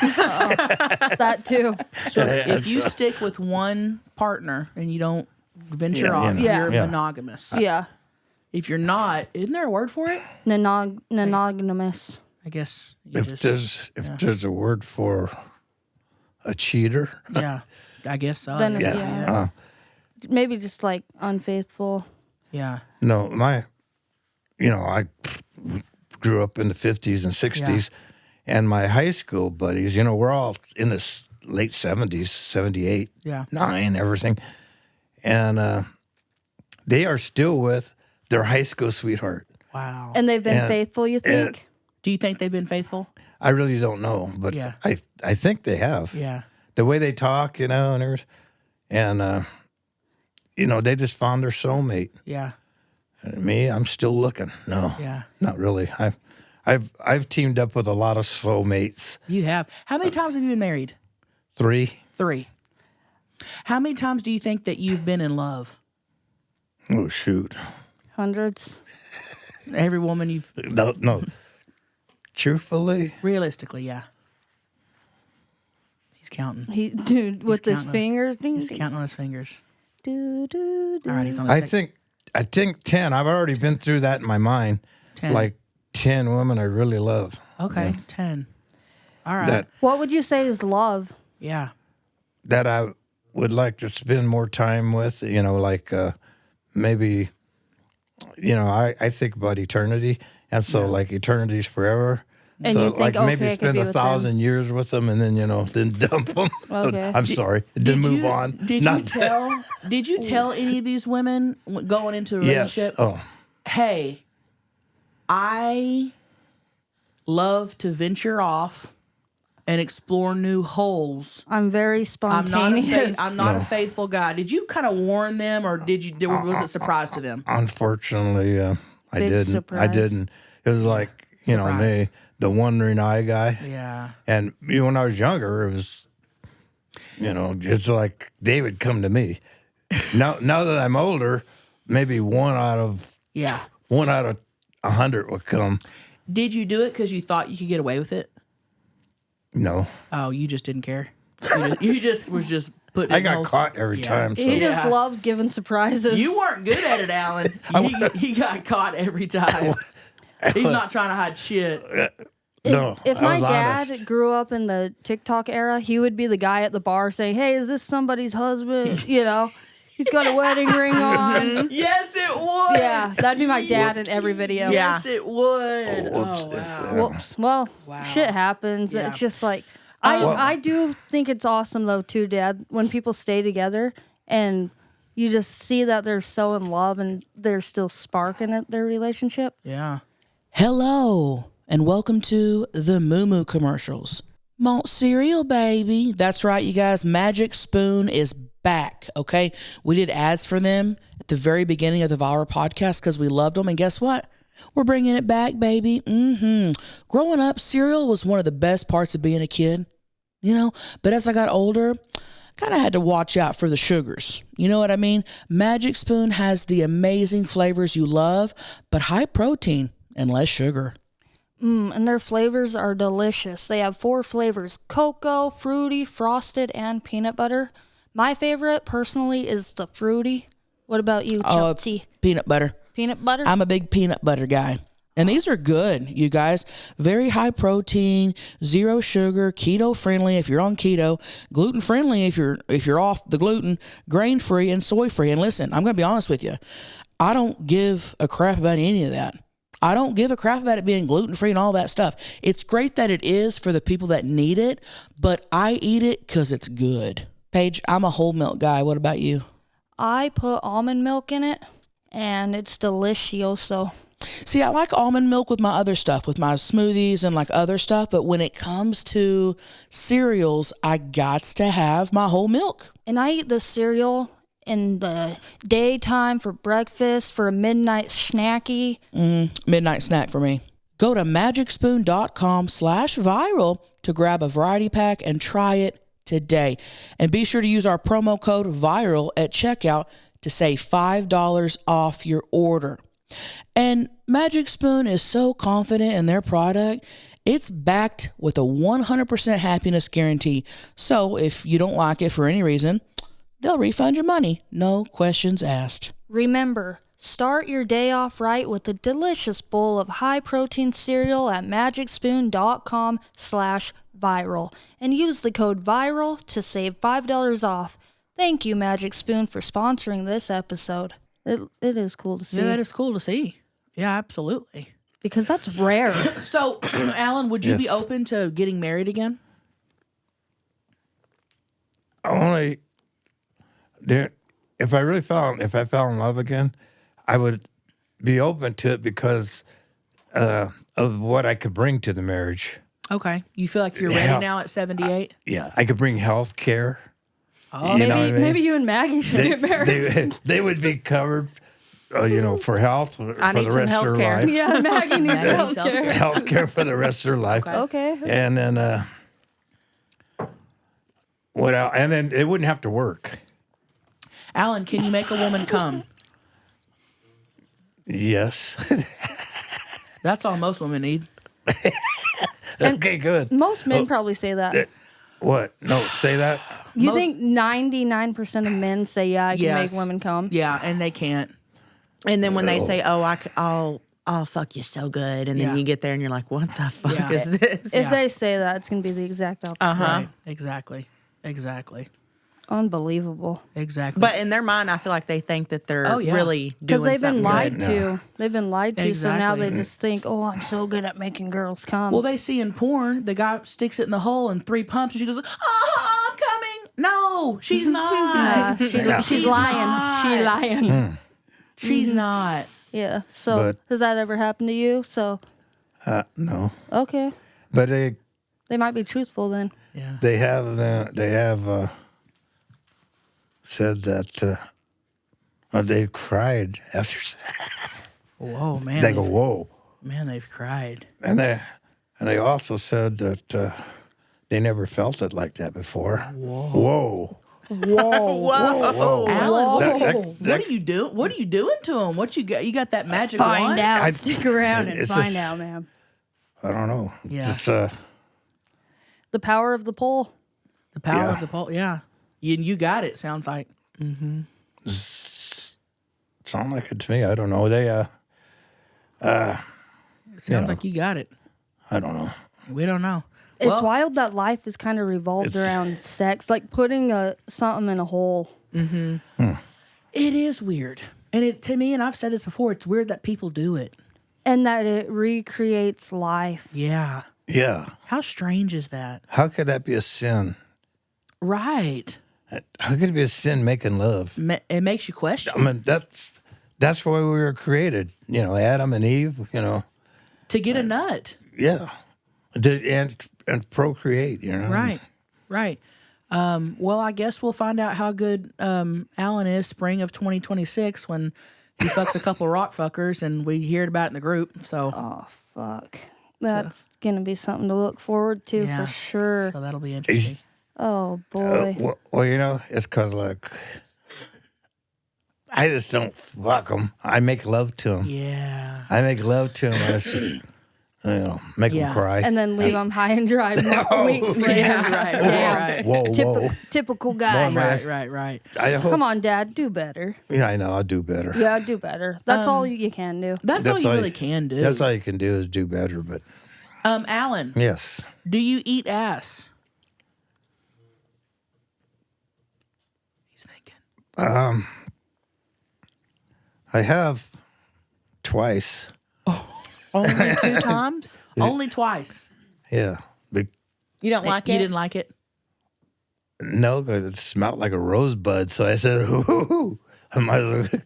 That too. if you stick with one partner and you don't venture Yeah, off, you know. you're Yeah. monogamous. Yeah, If you're not, isn't there a word for it? monogamous. I guess. You If just, there's a word for a cheater, yeah, I guess so. Then it's, yeah. maybe just like unfaithful. Yeah. no, I grew up in the 50s and 60s, and my high school buddies, we're all in the late 70s, 78, Yeah. 9, everything, and they are still with their high school sweetheart. Wow. And they've been And- faithful, you think? Do you think they've been faithful? I really don't know, but Yeah. I think they have. Yeah. The way they talk, and everything, and they just found their soulmate. Yeah. Me, I'm still looking. No, Yeah. not really. I've teamed up with a lot of soulmates. You have. How many times have you been married? 3. 3. How many times do you think that you've been in love? Oh shoot. Hundreds. Every woman you've No. Truthfully, realistically, yeah. counting. With his counting. fingers. Ding, He's ding. counting on his fingers. Do, do, do. All right, he's on his I think 10. I've already been through that in my mind. 10. Like 10 women I really love. Okay, 10. All right. That What would you say is love? Yeah. that I would like to spend more time with, like maybe, I think about eternity. And so like eternity's forever. And so you think, like okay, maybe I could spend be 1,000 years with them and then, then dump them. Okay. I'm sorry. Then move on. Did you tell any of these women going into a relationship? Yes. Oh, Hey, I love to venture off and explore new holes. I'm very spontaneous. I'm not a faithful guy. Did you kind of warn them, or was it a surprise to them? unfortunately, I Big didn't. surprise. I didn't. It was like, Surprise. me, the wandering eye guy. Yeah. And when I was younger, it was, it's like they would come to me. Now that I'm older, maybe one out of 100 would come. Did you do it because you thought you could get away with it? No, Oh, you just didn't care. You just was just putting. I it in got holes. caught every time. So. He just Yeah. loves giving surprises. You weren't good at it, Alan. He got caught every time. He's not trying to hide shit. No, If I my was dad honest. grew up in the TikTok era, he would be the guy at the bar saying, "Hey, is this somebody's husband?" He's got a wedding ring on. Yes, it would. Yeah, that'd be my dad in every video. Yes, it would. Whoops, Oh, it's, wow. Whoops. Well, shit happens. Yeah. It's just like I do think it's awesome though too, Dad, when people stay together and you just see that they're so in love and there's still spark in their relationship. Yeah. Hello, and welcome to the Moo Moo commercials. Malt cereal, baby. That's right, you guys. Magic Spoon is back, okay? We did ads for them at the very beginning of the Viral podcast because we loved them. And guess what? We're bringing it back, baby. Growing up, cereal was one of the best parts of being a kid, But as I got older, kind of had to watch out for the sugars. You know what I mean? Magic Spoon has the amazing flavors you love, but high protein and less sugar. And their flavors are delicious. They have 4 flavors: cocoa, fruity, frosted, and peanut butter. My favorite, personally, is the fruity. What about you, Chelcie? Peanut butter. Peanut butter? I'm a big peanut butter guy. And these are good, you guys. Very high protein, 0 sugar, keto friendly if you're on keto, gluten friendly if you're off the gluten, grain free and soy free. And listen, I'm going to be honest with you. I don't give a crap about any of that. I don't give a crap about it being gluten free and all that stuff. It's great that it is for the people that need it, but I eat it because it's good. Paige, I'm a whole milk guy. What about you? I put almond milk in it, and it's delicioso. See, I like almond milk with my other stuff, with my smoothies and like other stuff. But when it comes to cereals, I gots to have my whole milk. And I eat the cereal in the daytime for breakfast, for a midnight snacky. Midnight snack for me. Go to magicspoon.com/viral to grab a variety pack and try it today. And be sure to use our promo code VIRAL at checkout to save $5 off your order. And Magic Spoon is so confident in their product, it's backed with a 100% happiness guarantee. So if you don't like it for any reason, they'll refund your money. No questions asked. Remember, start your day off right with a delicious bowl of high-protein cereal at magicspoon.com/viral and use the code VIRAL to save $5 off. Thank you, Magic Spoon, for sponsoring this episode. It is cool to see. Yeah, that is cool to see. Yeah, absolutely. Because that's rare. So, Alan, would you be Yes. open to getting married again? Only there. If I fell in love again, I would be open to it because of what I could bring to the marriage. Okay. You feel like you're ready Yeah. now at 78? Yeah, I could bring health care. Oh, You know what I mean? Maybe you and Maggie should get married. They would be covered, for health for I need the some rest of their healthcare. life. Yeah, Maggie needs Maggie health needs care. Health care for the rest of their life. Okay. And then and then they wouldn't have to work. Alan, can you make a woman come? Yes. That's all most women need. Okay, good. Most men probably say that. What? No, say that. You think 99% of men say, yeah, I can make women come? Yeah, and they can't. And then when they say, "Oh, I'll fuck you so good," and then Yeah. you get there and you're like, "What the fuck Yeah. is this?" If they say that, it's going to be the exact opposite. Right. Exactly. Unbelievable. Exactly. But in their mind, I feel like they think that they're Oh, yeah. really Because doing they've been something lied good. to. They've been lied to, so now Exactly. they just think, oh, I'm so good at making girls come. well, they see in porn, the guy sticks it in the hole and 3 pumps, and she goes, "Oh, I'm coming." No, she's not. She's lying. She lying. She's not. Yeah. So But- has that ever happened to you? So No, okay, but they might be truthful then. Yeah. they have said that they cried after sex. Whoa, man. They go, whoa, Man, they've cried. and they also said that they never felt it like that before. Whoa. Alan, That- what are you doing? What are you doing to him? What you got? You got that magic Find wand? out. I- Stick around and it's find just- out, man. I don't know. Yeah. Just The power of the pole. The power Yeah. of the pole. Yeah. You got it. Sounds like. sound like it to me. I don't know. They Sounds like you got it. I don't know. We don't know. It's Well- wild that life is kind of revolved It's- around sex, like putting something in a hole. It is weird, and to me, and I've said this before, it's weird that people do it. And that it recreates life. Yeah. Yeah. How strange is that? How could that be a sin? Right. How could it be a sin making love? It makes you question. I mean, that's why we were created. You know, Adam and Eve. You know, To get a nut. yeah, and procreate. You know, Right. Well, I guess we'll find out how good Alan is spring of 2026 when he fucks a couple rock fuckers and we hear about it in the group. So, Oh, fuck. That's going to be something to look forward to yeah. for sure. So that'll be interesting. Oh, boy. well, you know, it's because like I just don't fuck them. I make love to them. Yeah. I make love to them. I just, make them cry. And then leave them high and dry weeks later. Right. Right. whoa. Typical guy. Right. I hope. Come on, Dad. Do better. Yeah, I know. I'll do better. Yeah, do better. That's all you can do. That's all you really can do. That's all you can do is do better. But Alan, yes, do you eat ass? He's thinking. I have twice. Only 2 times? Only twice. Yeah. But You don't like You it? didn't like it? no, 'cause it smelled like a rosebud. So I said, ooh. I might as well-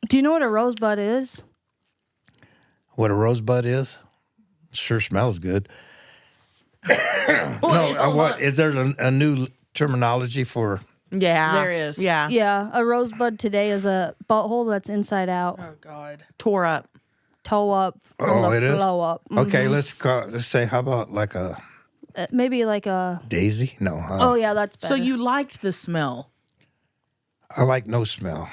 Do you know what a rosebud is? what a rosebud is? Sure smells good. What? Is there a new terminology for? Yeah. There is. Yeah. Yeah, a rosebud today is a butthole that's inside out, Oh, God. Tore up. toe up, Oh, on the it is? flow up. Okay, let's say, how about like a Maybe like a. daisy? No. Oh yeah, that's better. So you liked the smell. I like no smell.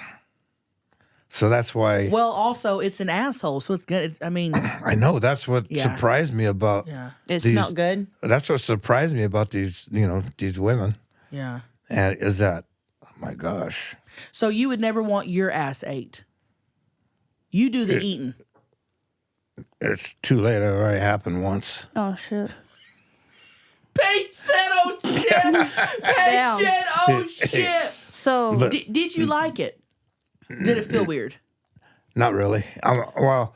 So that's why Well, also, it's an asshole, so it's good. I mean, I know that's what Yeah. surprised me about. yeah, It These- smelled good. That's what surprised me about these women, yeah. and is that, oh my gosh, So you would never want your ass ate. You do the eating. it's too late. It already happened once. Oh shit. Paige said, "Oh shit!" Damn. Paige said, "Oh shit!" So But- Did you like it? Did it feel weird? Not really. Well,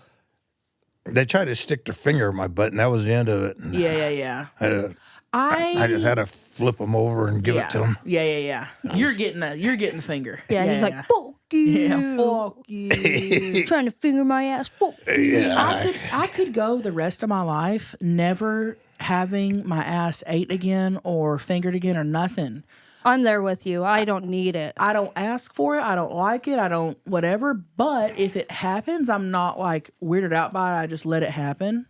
they tried to stick their finger in my butt, and that was the end of it. And Yeah. I just had to flip them over and give it to them. Yeah. You're getting the finger. yeah, he's like, fuck you. yeah, fuck you. Trying to finger my ass. Fuck. I could go the rest of my life never having my ass ate again or fingered again or nothing. I'm there with you. I don't need it. I don't ask for it. I don't like it. I don't whatever. But if it happens, I'm not like weirded out by it. I just let it happen.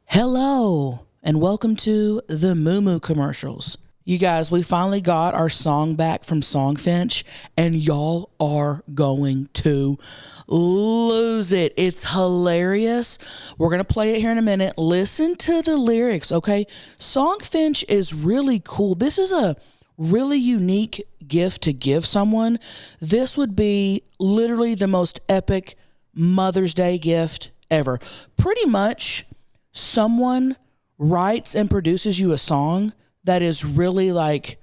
Hello and welcome to the Moo Moo commercials. You guys, we finally got our song back from Songfinch, and y'all are going to lose it. It's hilarious. We're going to play it here in a minute. Listen to the lyrics, okay? Songfinch is really cool. This is a really unique gift to give someone. This would be literally the most epic Mother's Day gift ever. Pretty much, someone writes and produces you a song that is really like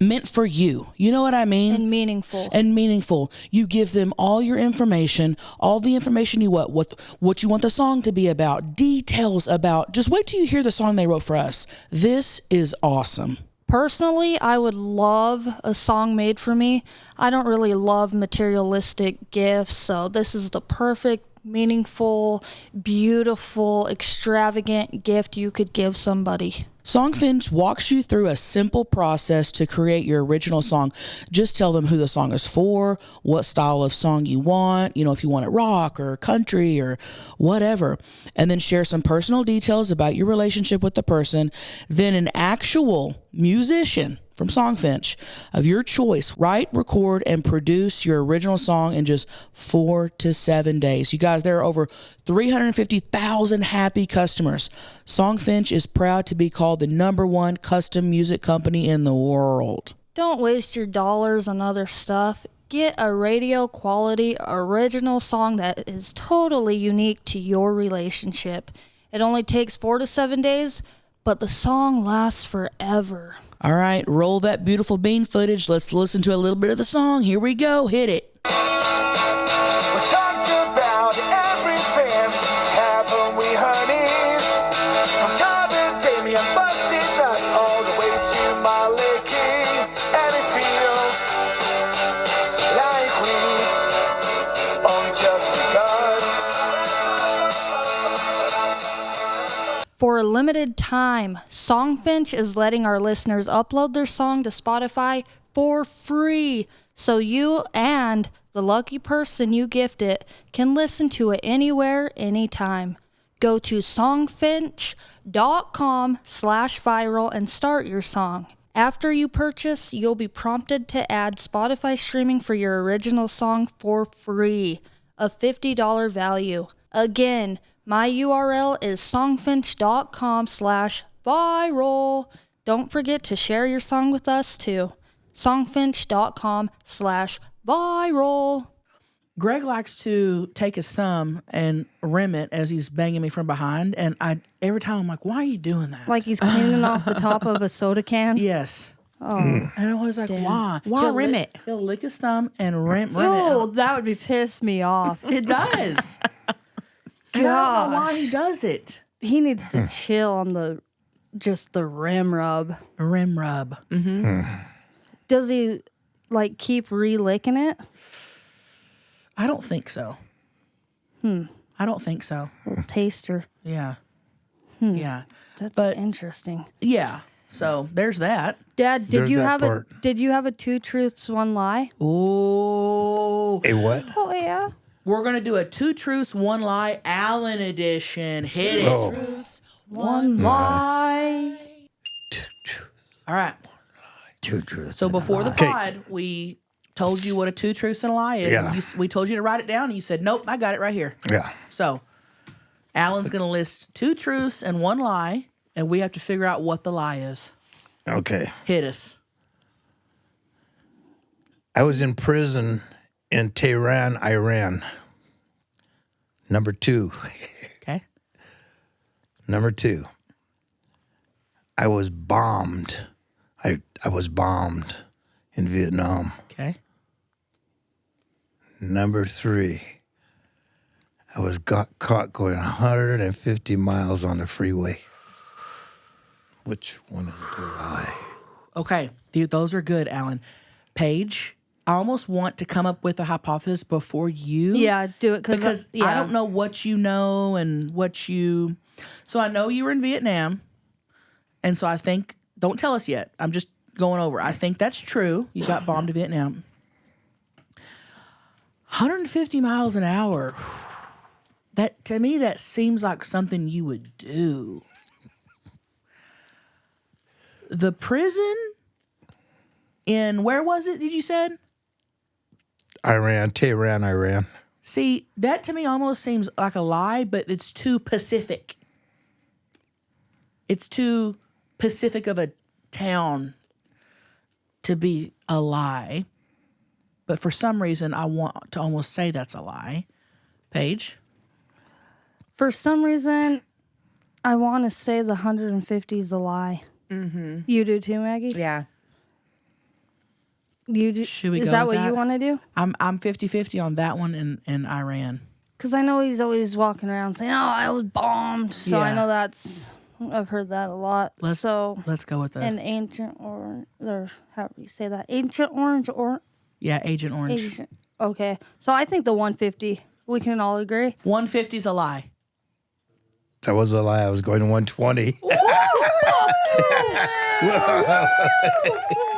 meant for you. You know what I mean? And meaningful. And meaningful. You give them all your information, all the information you want, what you want the song to be about, details about. Just wait till you hear the song they wrote for us. This is awesome. Personally, I would love a song made for me. I don't really love materialistic gifts, so this is the perfect, meaningful, beautiful, extravagant gift you could give somebody. Songfinch walks you through a simple process to create your original song. Just tell them who the song is for, what style of song you want, if you want it rock or country or whatever, and then share some personal details about your relationship with the person. Then an actual musician from Songfinch of your choice write, record, and produce your original song in just 4 to 7 days. You guys, there are over 350,000 happy customers. Songfinch is proud to be called the #1 custom music company in the world. Don't waste your dollars on other stuff. Get a radio quality original song that is totally unique to your relationship. It only takes 4 to 7 days, but the song lasts forever. All right, roll that beautiful bean footage. Let's listen to a little bit of the song. Here we go. Hit it. We talked about everything, haven't we, honeys? From Todd Damien, busted nuts, all the way to my licky. And it feels like we've only just begun. For a limited time, Songfinch is letting our listeners upload their song to Spotify for free, so you and the lucky person you gift it can listen to it anywhere, anytime. Go to songfinch.com/viral and start your song. After you purchase, you'll be prompted to add Spotify streaming for your original song for free, a $50 value. Again, my URL is songfinch.com/viral. Don't forget to share your song with us too. Songfinch.com/viral. Greg likes to take his thumb and rim it as he's banging me from behind. And every time I'm like, why are you doing that? Like he's cleaning off the top of a soda can. Yes. Oh, And I'm always like, why? Why rim it? He'll lick his thumb and rim oh, it. that would be piss me off. It does. And I don't know why he does it. He needs to chill on the rim rub. Rim rub. Does he keep re-licking it? I don't think so. I don't think so. Little taster. Yeah. Yeah. That's interesting. Yeah. So there's that. Dad, did There's you that have part. did you have a 2 truths, 1 lie? Oh. A what? Oh yeah. We're going to do a 2 truths, 1 lie Allen edition. Hit it. Oh. 1 lie. All right. 2 truths. So and a before the lie. pod, we told you what a 2 truths and a lie is. Yeah. We told you to write it down, and you said, nope, I got it right here. Yeah. So Alan's going to list 2 truths and 1 lie, and we have to figure out what the lie is. Okay. Hit us. I was in prison in Tehran, Iran. Number 2. Okay. Number 2. I was bombed. I was bombed in Vietnam. Okay. Number 3. I was caught going 150 miles on the freeway. Which one is the lie? Okay. Those are good, Alan. Paige, I almost want to come up with a hypothesis before you. Yeah, do it Because I don't know what you know and what you... So I know you were in Vietnam, and so I think... Don't tell us yet. I'm just going over. I think that's true. You got bombed in Vietnam. 150 miles an hour. That, to me, that seems like something you would do. The prison in, where was it, did you said? Tehran, Iran. See, that to me almost seems like a lie, but it's too Pacific. It's too Pacific of a town to be a lie. But for some reason, I want to almost say that's a lie. Paige? For some reason, I want to say the 150 is a lie. Mm-hmm. You do too, Maggie? Yeah. You do. Should we is go that with what that? you want to do? I'm 50-50 on that one in Iran. Because I know he's always walking around saying, "Oh, I was bombed." So I Yeah. know that's. I've heard that a lot. Let's go with that. An ancient or how do you say that? Ancient orange or Yeah, Agent Orange. ancient. Okay, so I think the 150. We can all agree. 150 is a lie. That was a lie. I was going to 120.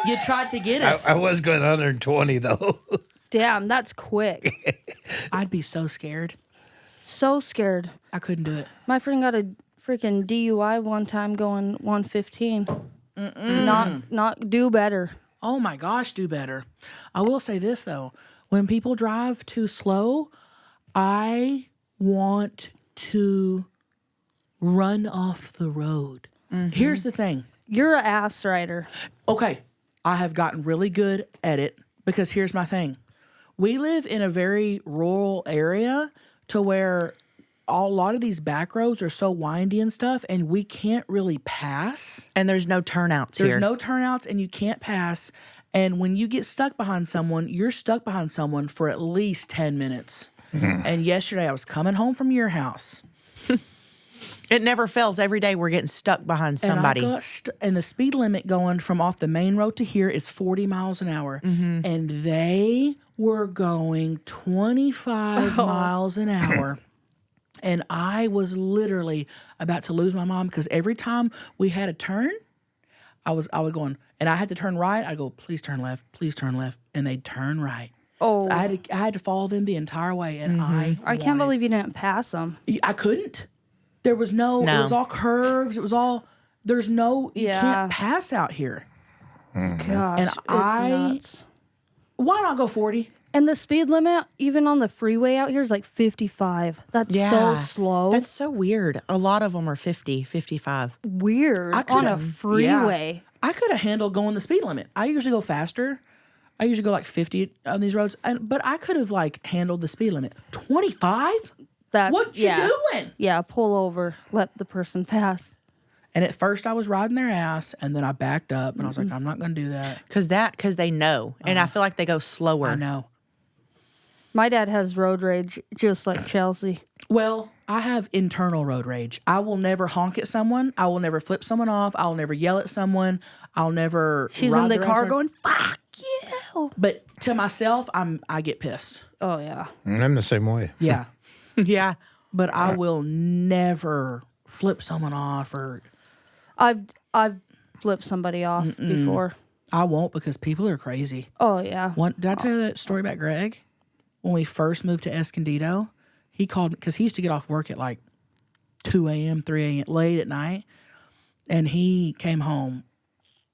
You tried to get us. I was going 120 though. Damn, that's quick. I'd be so scared. So scared. I couldn't do it. My friend got a freaking DUI one time going 115. Not do better. Oh my gosh, do better. I will say this though. When people drive too slow, I want to run off the road. Here's the thing. You're an ass rider. Okay, I have gotten really good at it because here's my thing. We live in a very rural area to where a lot of these back roads are so windy and stuff, and we can't really pass. And there's no turnouts There's here. no turnouts, and you can't pass. And when you get stuck behind someone, you're stuck behind someone for at least 10 minutes. And yesterday I was coming home from your house. It never fails. Every day we're getting stuck behind somebody. And the speed limit going from off the main road to here is 40 miles an hour. And they were going 25 miles an hour. And I was literally about to lose my mom because every time we had a turn, I would going, and I had to turn right. I'd go, please turn left, and they'd turn right. Oh, So I had to follow them the entire way, and I can't believe you didn't pass them. I couldn't. There was no. It No. was all curves. It was all. There's no. You Yeah. can't pass out here. Gosh, And it's I- nuts. Why not go 40? And the speed limit, even on the freeway out here, is like 55. That's so slow. That's so weird. A lot of them are 50, 55. weird I on a could've- freeway. I could have handled going the speed limit. I usually go faster. I usually go like 50 on these roads, but I could have like handled the speed limit. 25? That What you yeah. doing? Yeah, pull over, let the person pass. And at first I was riding their ass, and then I backed up, and I was like, I'm not going to do that. Because they know. And I feel like they go slower. I know. My dad has road rage, just like Chelsea. Well, I have internal road rage. I will never honk at someone. I will never flip someone off. I will never yell at someone. I'll never. She's ride in the their car ass. going, "Fuck you!" But to myself, I get pissed. Oh yeah, I'm the same way. Yeah, Yeah. but I will never flip someone off, or I've flipped somebody off before. I won't because people are crazy. Oh yeah, Did I tell you that story about Greg? When we first moved to Escondido, he called because he used to get off work at like 2 a.m., 3 a.m., late at night. And he came home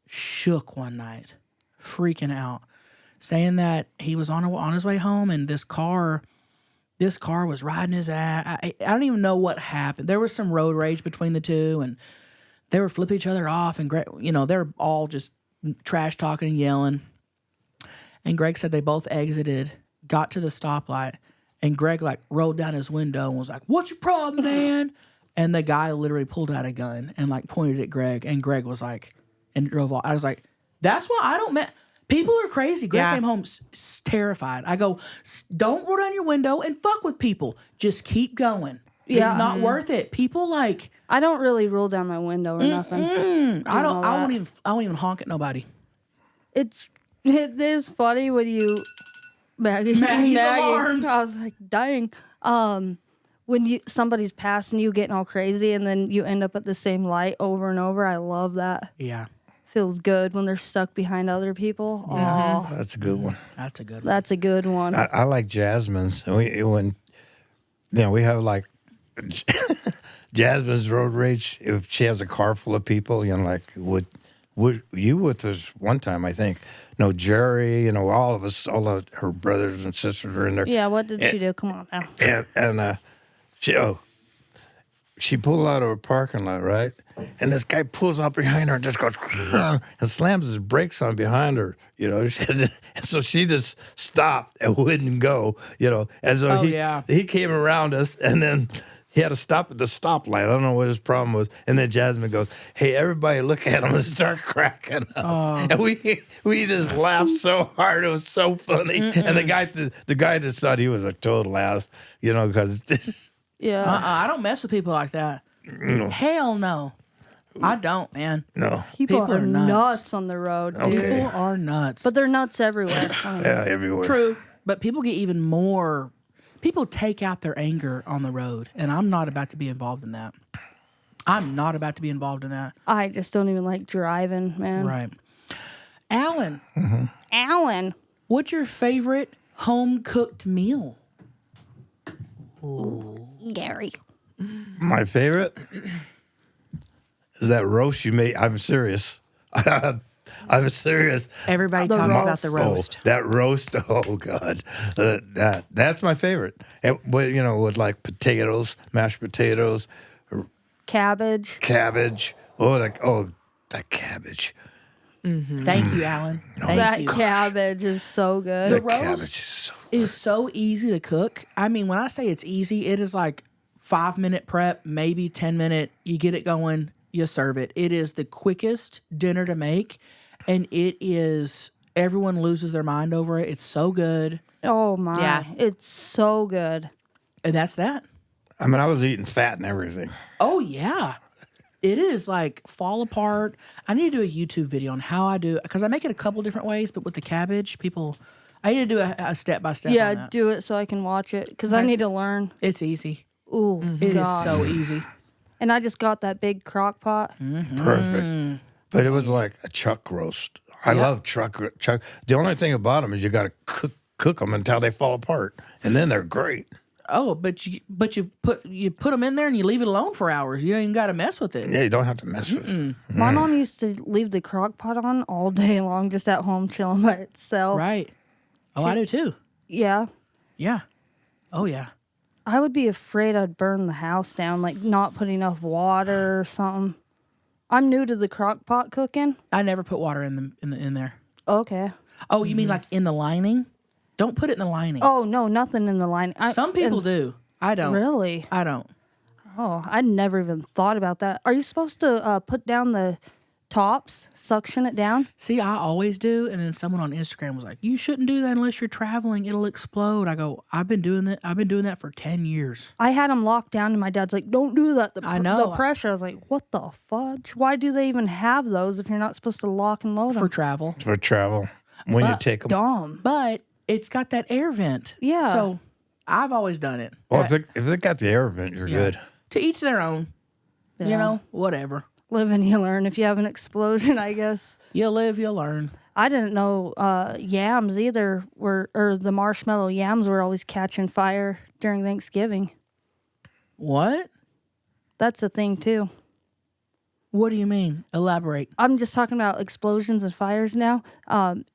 shook one night, freaking out, saying that he was on his way home and this car was riding his ass. I don't even know what happened. There was some road rage between the two, and they were flipping each other off, and they're all just trash talking and yelling. And Greg said they both exited, got to the stoplight, and Greg like rolled down his window and was like, "What's your problem, man?" And the guy literally pulled out a gun and like pointed at Greg, and Greg was like, and drove off. I was like, "That's why I don't people are crazy." Greg came home terrified. I go, "Don't roll down your window and fuck with people. Just keep going. Yeah. It's not worth it." People like I don't really roll down my window or nothing. I all that. won't even honk at nobody. It is funny when you Maggie's alarms. I was like, dang. When somebody's passing you, getting all crazy, and then you end up at the same light over and over. I love that. Yeah, Feels good when they're stuck behind other people. Oh, That's a good one. that's a good one. that's a good one. I like Jasmine's. We have like Jasmine's road rage. If she has a car full of people, like would you with us one time, I think. No, Jerry, all of us, all of her brothers and sisters were in there. Yeah, what did she do? Come on now. And she pulled out of a parking lot, right? And this guy pulls up behind her and just goes and slams his brakes on behind her, And so she just stopped and wouldn't go, And so he came around us, and then he had to stop at the stoplight. I don't know what his problem was. And then Jasmine goes, "Hey, everybody, look at him," and start cracking up. And we just laughed so hard. It was so funny. And the guy just thought he was a total ass, because. Yeah. I don't mess with people like that. Hell no. I don't, man. No. People People are are nuts. nuts on the road, dude. Okay. People are nuts. But they're nuts everywhere. Yeah, everywhere. True. But people get even more. People take out their anger on the road, and I'm not about to be involved in that. I just don't even like driving, man. Right. Alan, Alan. what's your favorite home cooked meal? Gary. My favorite is that roast you made. I'm serious. I'm serious. Everybody talks about the roast. Oh, that roast. Oh God, that's my favorite. And with like potatoes, mashed potatoes, Cabbage. cabbage. That cabbage. Thank you, Alan. Thank That you. cabbage is so good. The roast cabbage is so easy to cook. I mean, when I say it's easy, it is like 5-minute prep, maybe 10-minute. You get it going, you serve it. It is the quickest dinner to make, and everyone loses their mind over it. It's so good, Oh my. Yeah. It's so good. and that's that. I mean, I was eating fat and everything. Oh yeah, it is like fall apart. I need to do a YouTube video on how I do, because I make it a couple different ways, but with the cabbage, I need to do a step by step. Yeah, on that. do it so I can watch it because I need to learn. It's easy. Ooh, It is God. so easy. And I just got that big crock pot. Perfect. But it was like a chuck roast. I love chuck. The only thing about them is you got to cook them until they fall apart, and then they're great. Oh, but you put them in there and you leave it alone for hours. You don't even got to mess with it. Yeah, you don't have to mess with it. My mom used to leave the crock pot on all day long, just at home chilling by itself. Right. Oh, I do too. Yeah. Yeah. Oh, yeah. I would be afraid I'd burn the house down, like not put enough water or something. I'm new to the crock pot cooking. I never put water in there. Okay. Oh, you mean like in the lining? Don't put it in the lining. Oh, no, nothing in the line. Some people do. I don't. Really? I don't. Oh, I never even thought about that. Are you supposed to put down the tops, suction it down? See, I always do, and then someone on Instagram was like, "You shouldn't do that unless you're traveling; it'll explode." I go, "I've been doing that. I've been doing that for 10 years." I had them locked down, and my dad's like, "Don't do that." I know. The pressure. I was like, "What the fudge? Why do they even have those if you're not supposed to lock and load them?" For travel, For travel, when you take them. Dumb. but it's got that air vent. Yeah. So I've always done it. Well, if they got the air vent, you're good. To each their own. You Yeah. know, whatever. Live and you learn. If you have an explosion, I guess. You live, you learn. I didn't know yams either or the marshmallow yams were always catching fire during Thanksgiving. What? That's a thing too. What do you mean? Elaborate. I'm just talking about explosions and fires now.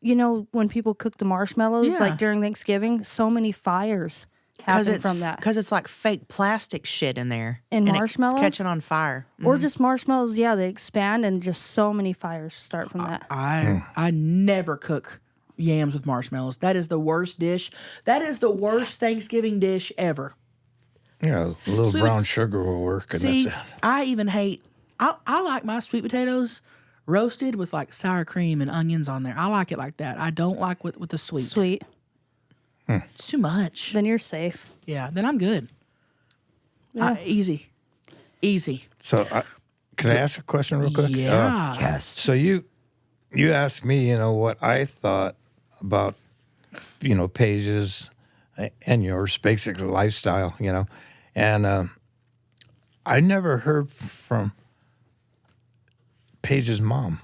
You know, when people cook the marshmallows, Yeah. like during Thanksgiving, so many fires happen from that. Because it's like fake plastic shit in there. In and marshmallows? It's catching on fire. Or just marshmallows, yeah, they expand and just so many fires start from that. I never cook yams with marshmallows. That is the worst dish. That is the worst Thanksgiving dish ever. Yeah, a little So brown sugar will work, and See, that's it. I even hate. I like my sweet potatoes roasted with like sour cream and onions on there. I like it like that. I don't like with the sweet. Sweet. It's too much. Then you're safe. Yeah, then I'm good. Easy. So, can I ask a question real quick? Yeah. Yes. So you asked me, what I thought about, Paige's and yours, basically lifestyle, and I never heard from Paige's mom,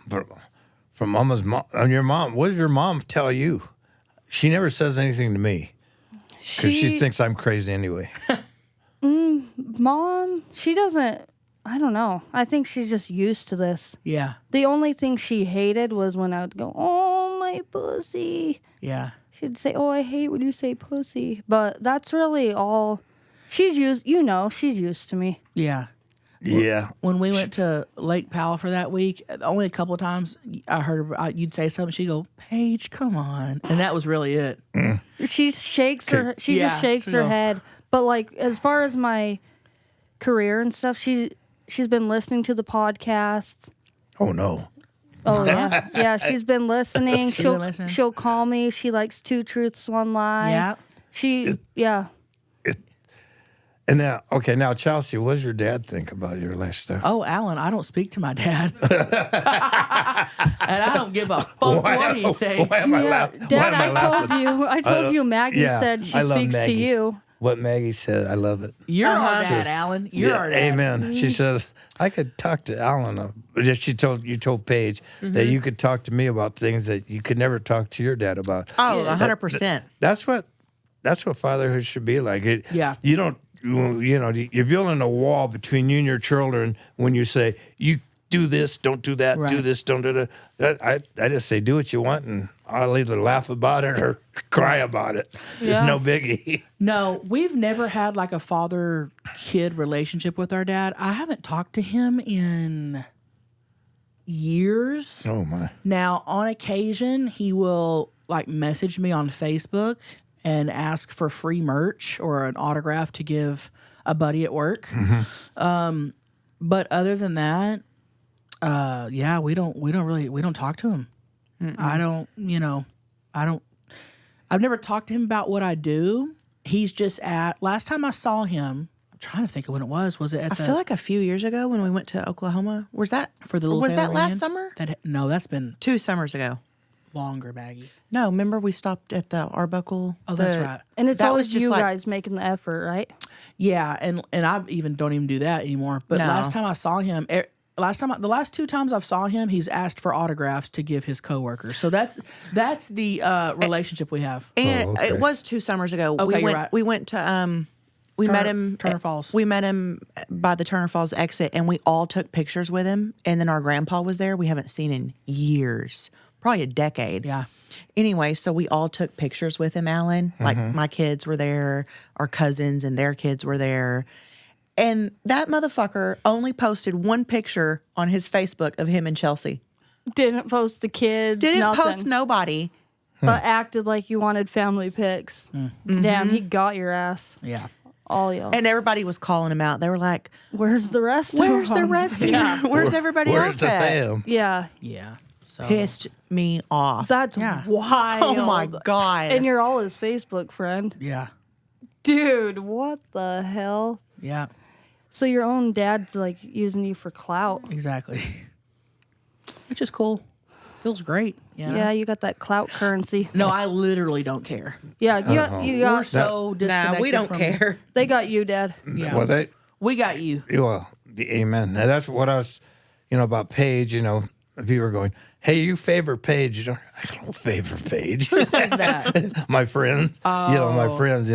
from Mama's mom. And your mom, what did your mom tell you? She never says anything to me because she thinks I'm crazy anyway. Mom, she doesn't. I don't know. I think she's just used to this. Yeah. The only thing she hated was when I would go, "Oh, my pussy." Yeah. She'd say, "Oh, I hate when you say pussy." But that's really all. She's used, she's used to me. Yeah. Yeah. When we went to Lake Powell for that week, only a couple of times I heard her, you'd say something. She'd go, "Paige, come on," and that was really it. She shakes her. She Yeah, just shakes she her know. head. But like, as far as my career and stuff, she's been listening to the podcasts. Oh no. Oh yeah, yeah. She's been listening. She's been listening. She'll call me. She likes Two Truths, One Lie. Yeah. And now, Chelsea, what does your dad think about your lifestyle? Oh, Alan, I don't speak to my dad, and I don't give a fuck what he thinks. Why am I Yeah, laughing? Dad, Why am I told you Maggie yeah, said she I love speaks Maggie. to you. What Maggie said, I love it. You're our dad, Alan. You're our dad. Amen. She says I could talk to Alan. She told Paige that you could talk to me about things that you could never talk to your dad about. Oh, 100%. That's what fatherhood should be like. Yeah. You don't. You're building a wall between you and your children when you say you do this, don't do that, do Right. this, don't do that. I just say do what you want, and I'll either laugh about it or cry about it. Yeah. It's no biggie. No, we've never had like a father-kid relationship with our dad. I haven't talked to him in years. Oh my. Now, on occasion, he will like message me on Facebook and ask for free merch or an autograph to give a buddy at work. But other than that, we don't talk to him. I've never talked to him about what I do. He's just last time I saw him, I'm trying to think of when it was. Was it at I feel like a few years ago when we went to Oklahoma. Was that for the little Was that family last reunion? summer? No, that's been 2 summers ago. longer, Maggie. No, remember we stopped at the Arbuckle? Oh, that's right. And it's That always was just you like- guys making the effort, right? Yeah, and I don't even do that anymore. But No. last time I saw him, the last 2 times I've saw him, he's asked for autographs to give his coworkers. So that's the relationship we have. And okay. it was 2 summers ago. Okay, you're right. We went to met him Turner Falls. We met him by the Turner Falls exit, and we all took pictures with him. And then our grandpa was there. We haven't seen in years, probably a decade. Yeah. Anyway, so we all took pictures with him, Alan. Like my kids were there, our cousins and their kids were there. And that motherfucker only posted 1 picture on his Facebook of him and Chelsea. Didn't post the kids. Didn't nothing, post nobody. but acted like you wanted family pics. Damn, he got your ass. Yeah. All y'all. And everybody was calling him out. They were like, Where's the rest of "Where's the them? rest of you? Where's everybody Where's else the at?" fam? Yeah. Yeah. So Pissed me off. That's Yeah. wild. Oh my God. And you're all his Facebook friend. yeah. Dude, what the hell? Yeah. So your own dad's like using you for clout. Exactly. Which is cool. Feels great. You know? Yeah, you got that clout currency. No, I literally don't care. Yeah, you We're got, so disconnected. Nah, we don't from, care. they got you, Dad. Yeah. Well, We got you. amen. Now that's what I was, about Paige. If you were going, hey, you favor Paige? I don't favor Paige. Who says that? My friends. My friends.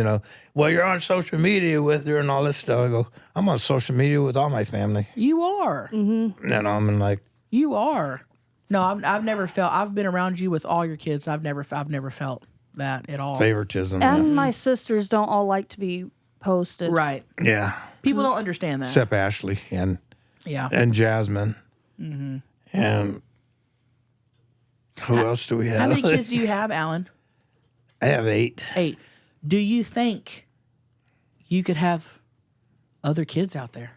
Well, you're on social media with her and all this stuff. I go, I'm on social media with all my family. You are. Mm-hmm. And I'm like, You are. No, I've never felt. I've been around you with all your kids. I've never felt that at all. favoritism. And my sisters don't all like to be posted. Right. Yeah. People don't understand that. Except Ashley and Yeah. Jasmine. Mm-hmm. And who else do we have? How many kids do you have, Alan? I have 8. 8. Do you think you could have other kids out there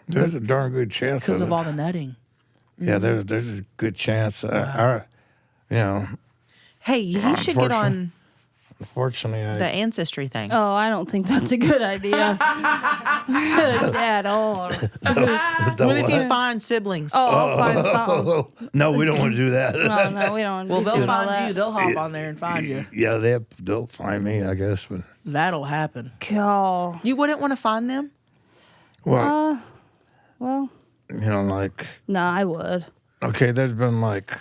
There's a darn good chance because of of it. all the nutting? Yeah, there's a good chance. Hey, you should get on Unfortunately, the ancestry thing. Oh, I don't think that's a good idea at all. What if you find siblings? Oh, I'll find something. No, we don't want to do that. No, we don't. Well, be they'll doing all find that. you. They'll hop on there and find you. Yeah, they'll find me, I guess. But That'll happen. God. You wouldn't want to find them? well, Well, like nah, I would. okay, there's been like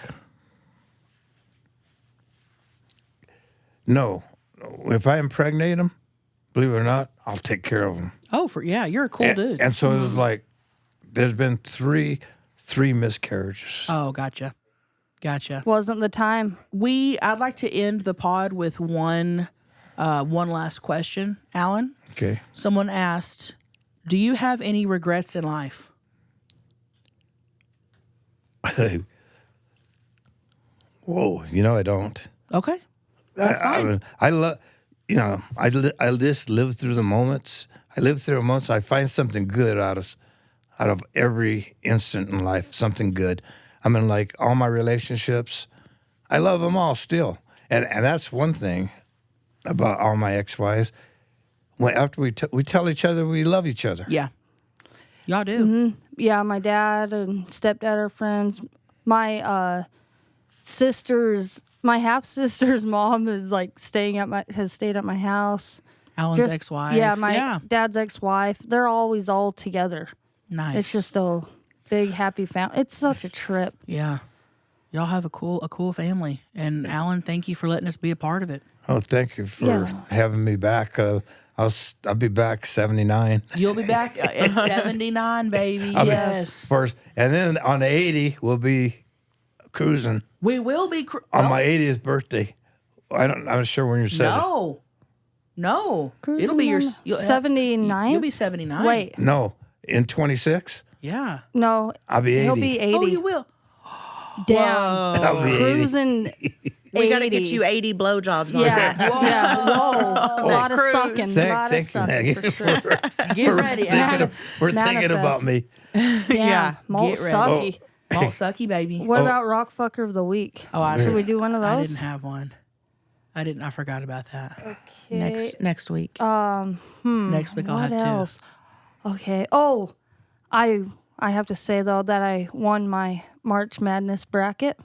no. If I impregnate them, believe it or not, I'll take care of them. Oh, you're a cool dude. And so it was like, there's been three miscarriages. Oh, gotcha. Wasn't the time. I'd like to end the pod with one last question, Alan. Okay. Someone asked, do you have any regrets in life? Whoa, I don't. Okay. That's fine. I love, I just live through the moments. I live through the moments. I find something good out of every instant in life, something good. I mean, like all my relationships, I love them all still. And that's one thing about all my ex-wives. After we tell each other we love each other. Yeah. Y'all do. Mm-hmm. Yeah, my dad and stepdad are friends. My my half-sister's mom is like has stayed at my house. Alan's ex-wife. Yeah, my dad's ex-wife. They're always all together. Nice. It's just a big happy family. It's such a trip. Yeah. Y'all have a cool family. And Alan, thank you for letting us be a part of it. Oh, thank you for having me back. I'll be back 79. You'll be back at 79, baby. Yes. First, and then on the 80, we'll be cruising. We will be on my 80th birthday. I'm not sure when you said it. No. It'll be your 79. You'll be 79. Wait. No, in 26. Yeah. No. I'll be 80. He'll be 80. Oh, you will. Damn. I'll be 80. Cruising. We got to get you 80 blowjobs on that. Yeah. Whoa. A lot of sucking. Thank you, Maggie. For sure. Get ready. We're thinking about me. Yeah. Malt Get ready. sucky. Malt sucky, baby. What about Rock Fucker of the Week? Oh, should we do one of those? I didn't have one. I forgot about that. Okay. Next week. Next week I'll What have else? Okay. Oh, I have to say though that I won my March Madness bracket.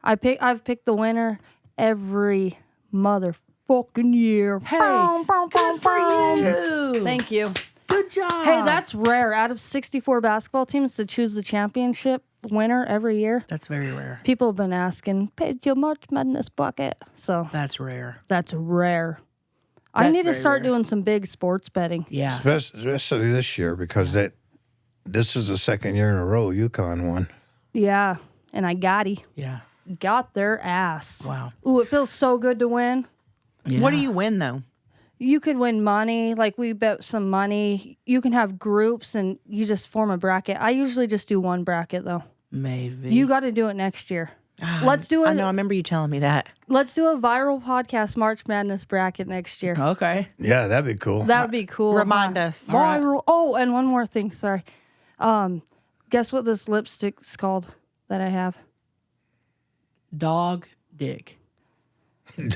I've picked the winner every motherfucking year. Hey, good for you. Thank you. Good job. Hey, that's rare. Out of 64 basketball teams to choose the championship winner every year. That's very rare. People have been asking, "Paige, your March Madness bucket." So That's rare. that's rare. I That's need to very start rare. doing some big sports betting. Yeah. Especially this year because this is the second year in a row UConn won. Yeah, and I Yeah. got their ass. Wow. Ooh, it feels so good to win. Yeah. What do you win, though? You could win money, like we bet some money. You can have groups and you just form a bracket. I usually just do one bracket though. Maybe. You got to do it next year. Let's do it. I know. I remember you telling me that. Let's do a viral podcast March Madness bracket next year. Okay. Yeah, that'd be cool. That would be cool. Remind us. Viral. Oh, and one more thing. Sorry. Guess what this lipstick's called that I have? Dog dick.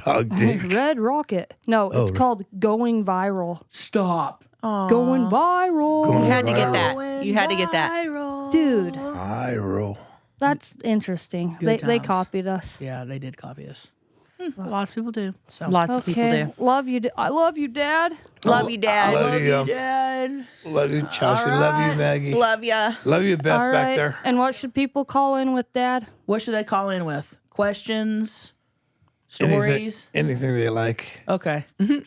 Dog dick. Red Rocket. No, it's called Going Viral. Stop. Going viral. You had to get that. You had to get that. Dude, Viral. that's interesting. Good They times. copied us. Yeah, they did copy us. Lots of people do. So. Lots of people do. Love you. I love you, Dad. Love you, Dad. Love you, Dad. love you, Chelsea. Love you, Maggie. Love ya. Love you, Beth, All back right. there. And what should people call in with, Dad? What should they call in with? Questions? Stories? Anything they like. Okay.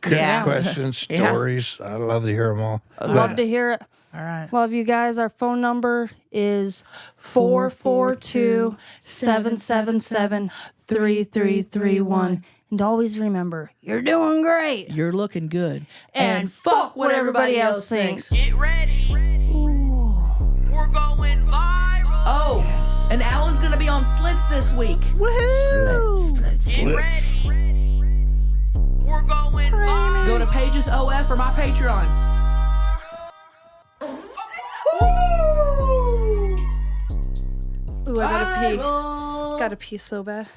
Yeah. Questions, stories. I love to hear them all. I'd love to hear it. All right. Love you guys. Our phone number is 442-777-3331. And always remember, you're doing great. You're looking good. And fuck what everybody else thinks. Get ready. We're going viral. Oh, and Alan's going to be on Slits this week. Woohoo! Get ready. We're going viral. Go to Paige's OF or my Patreon. Ooh, I gotta pee. Gotta pee so bad.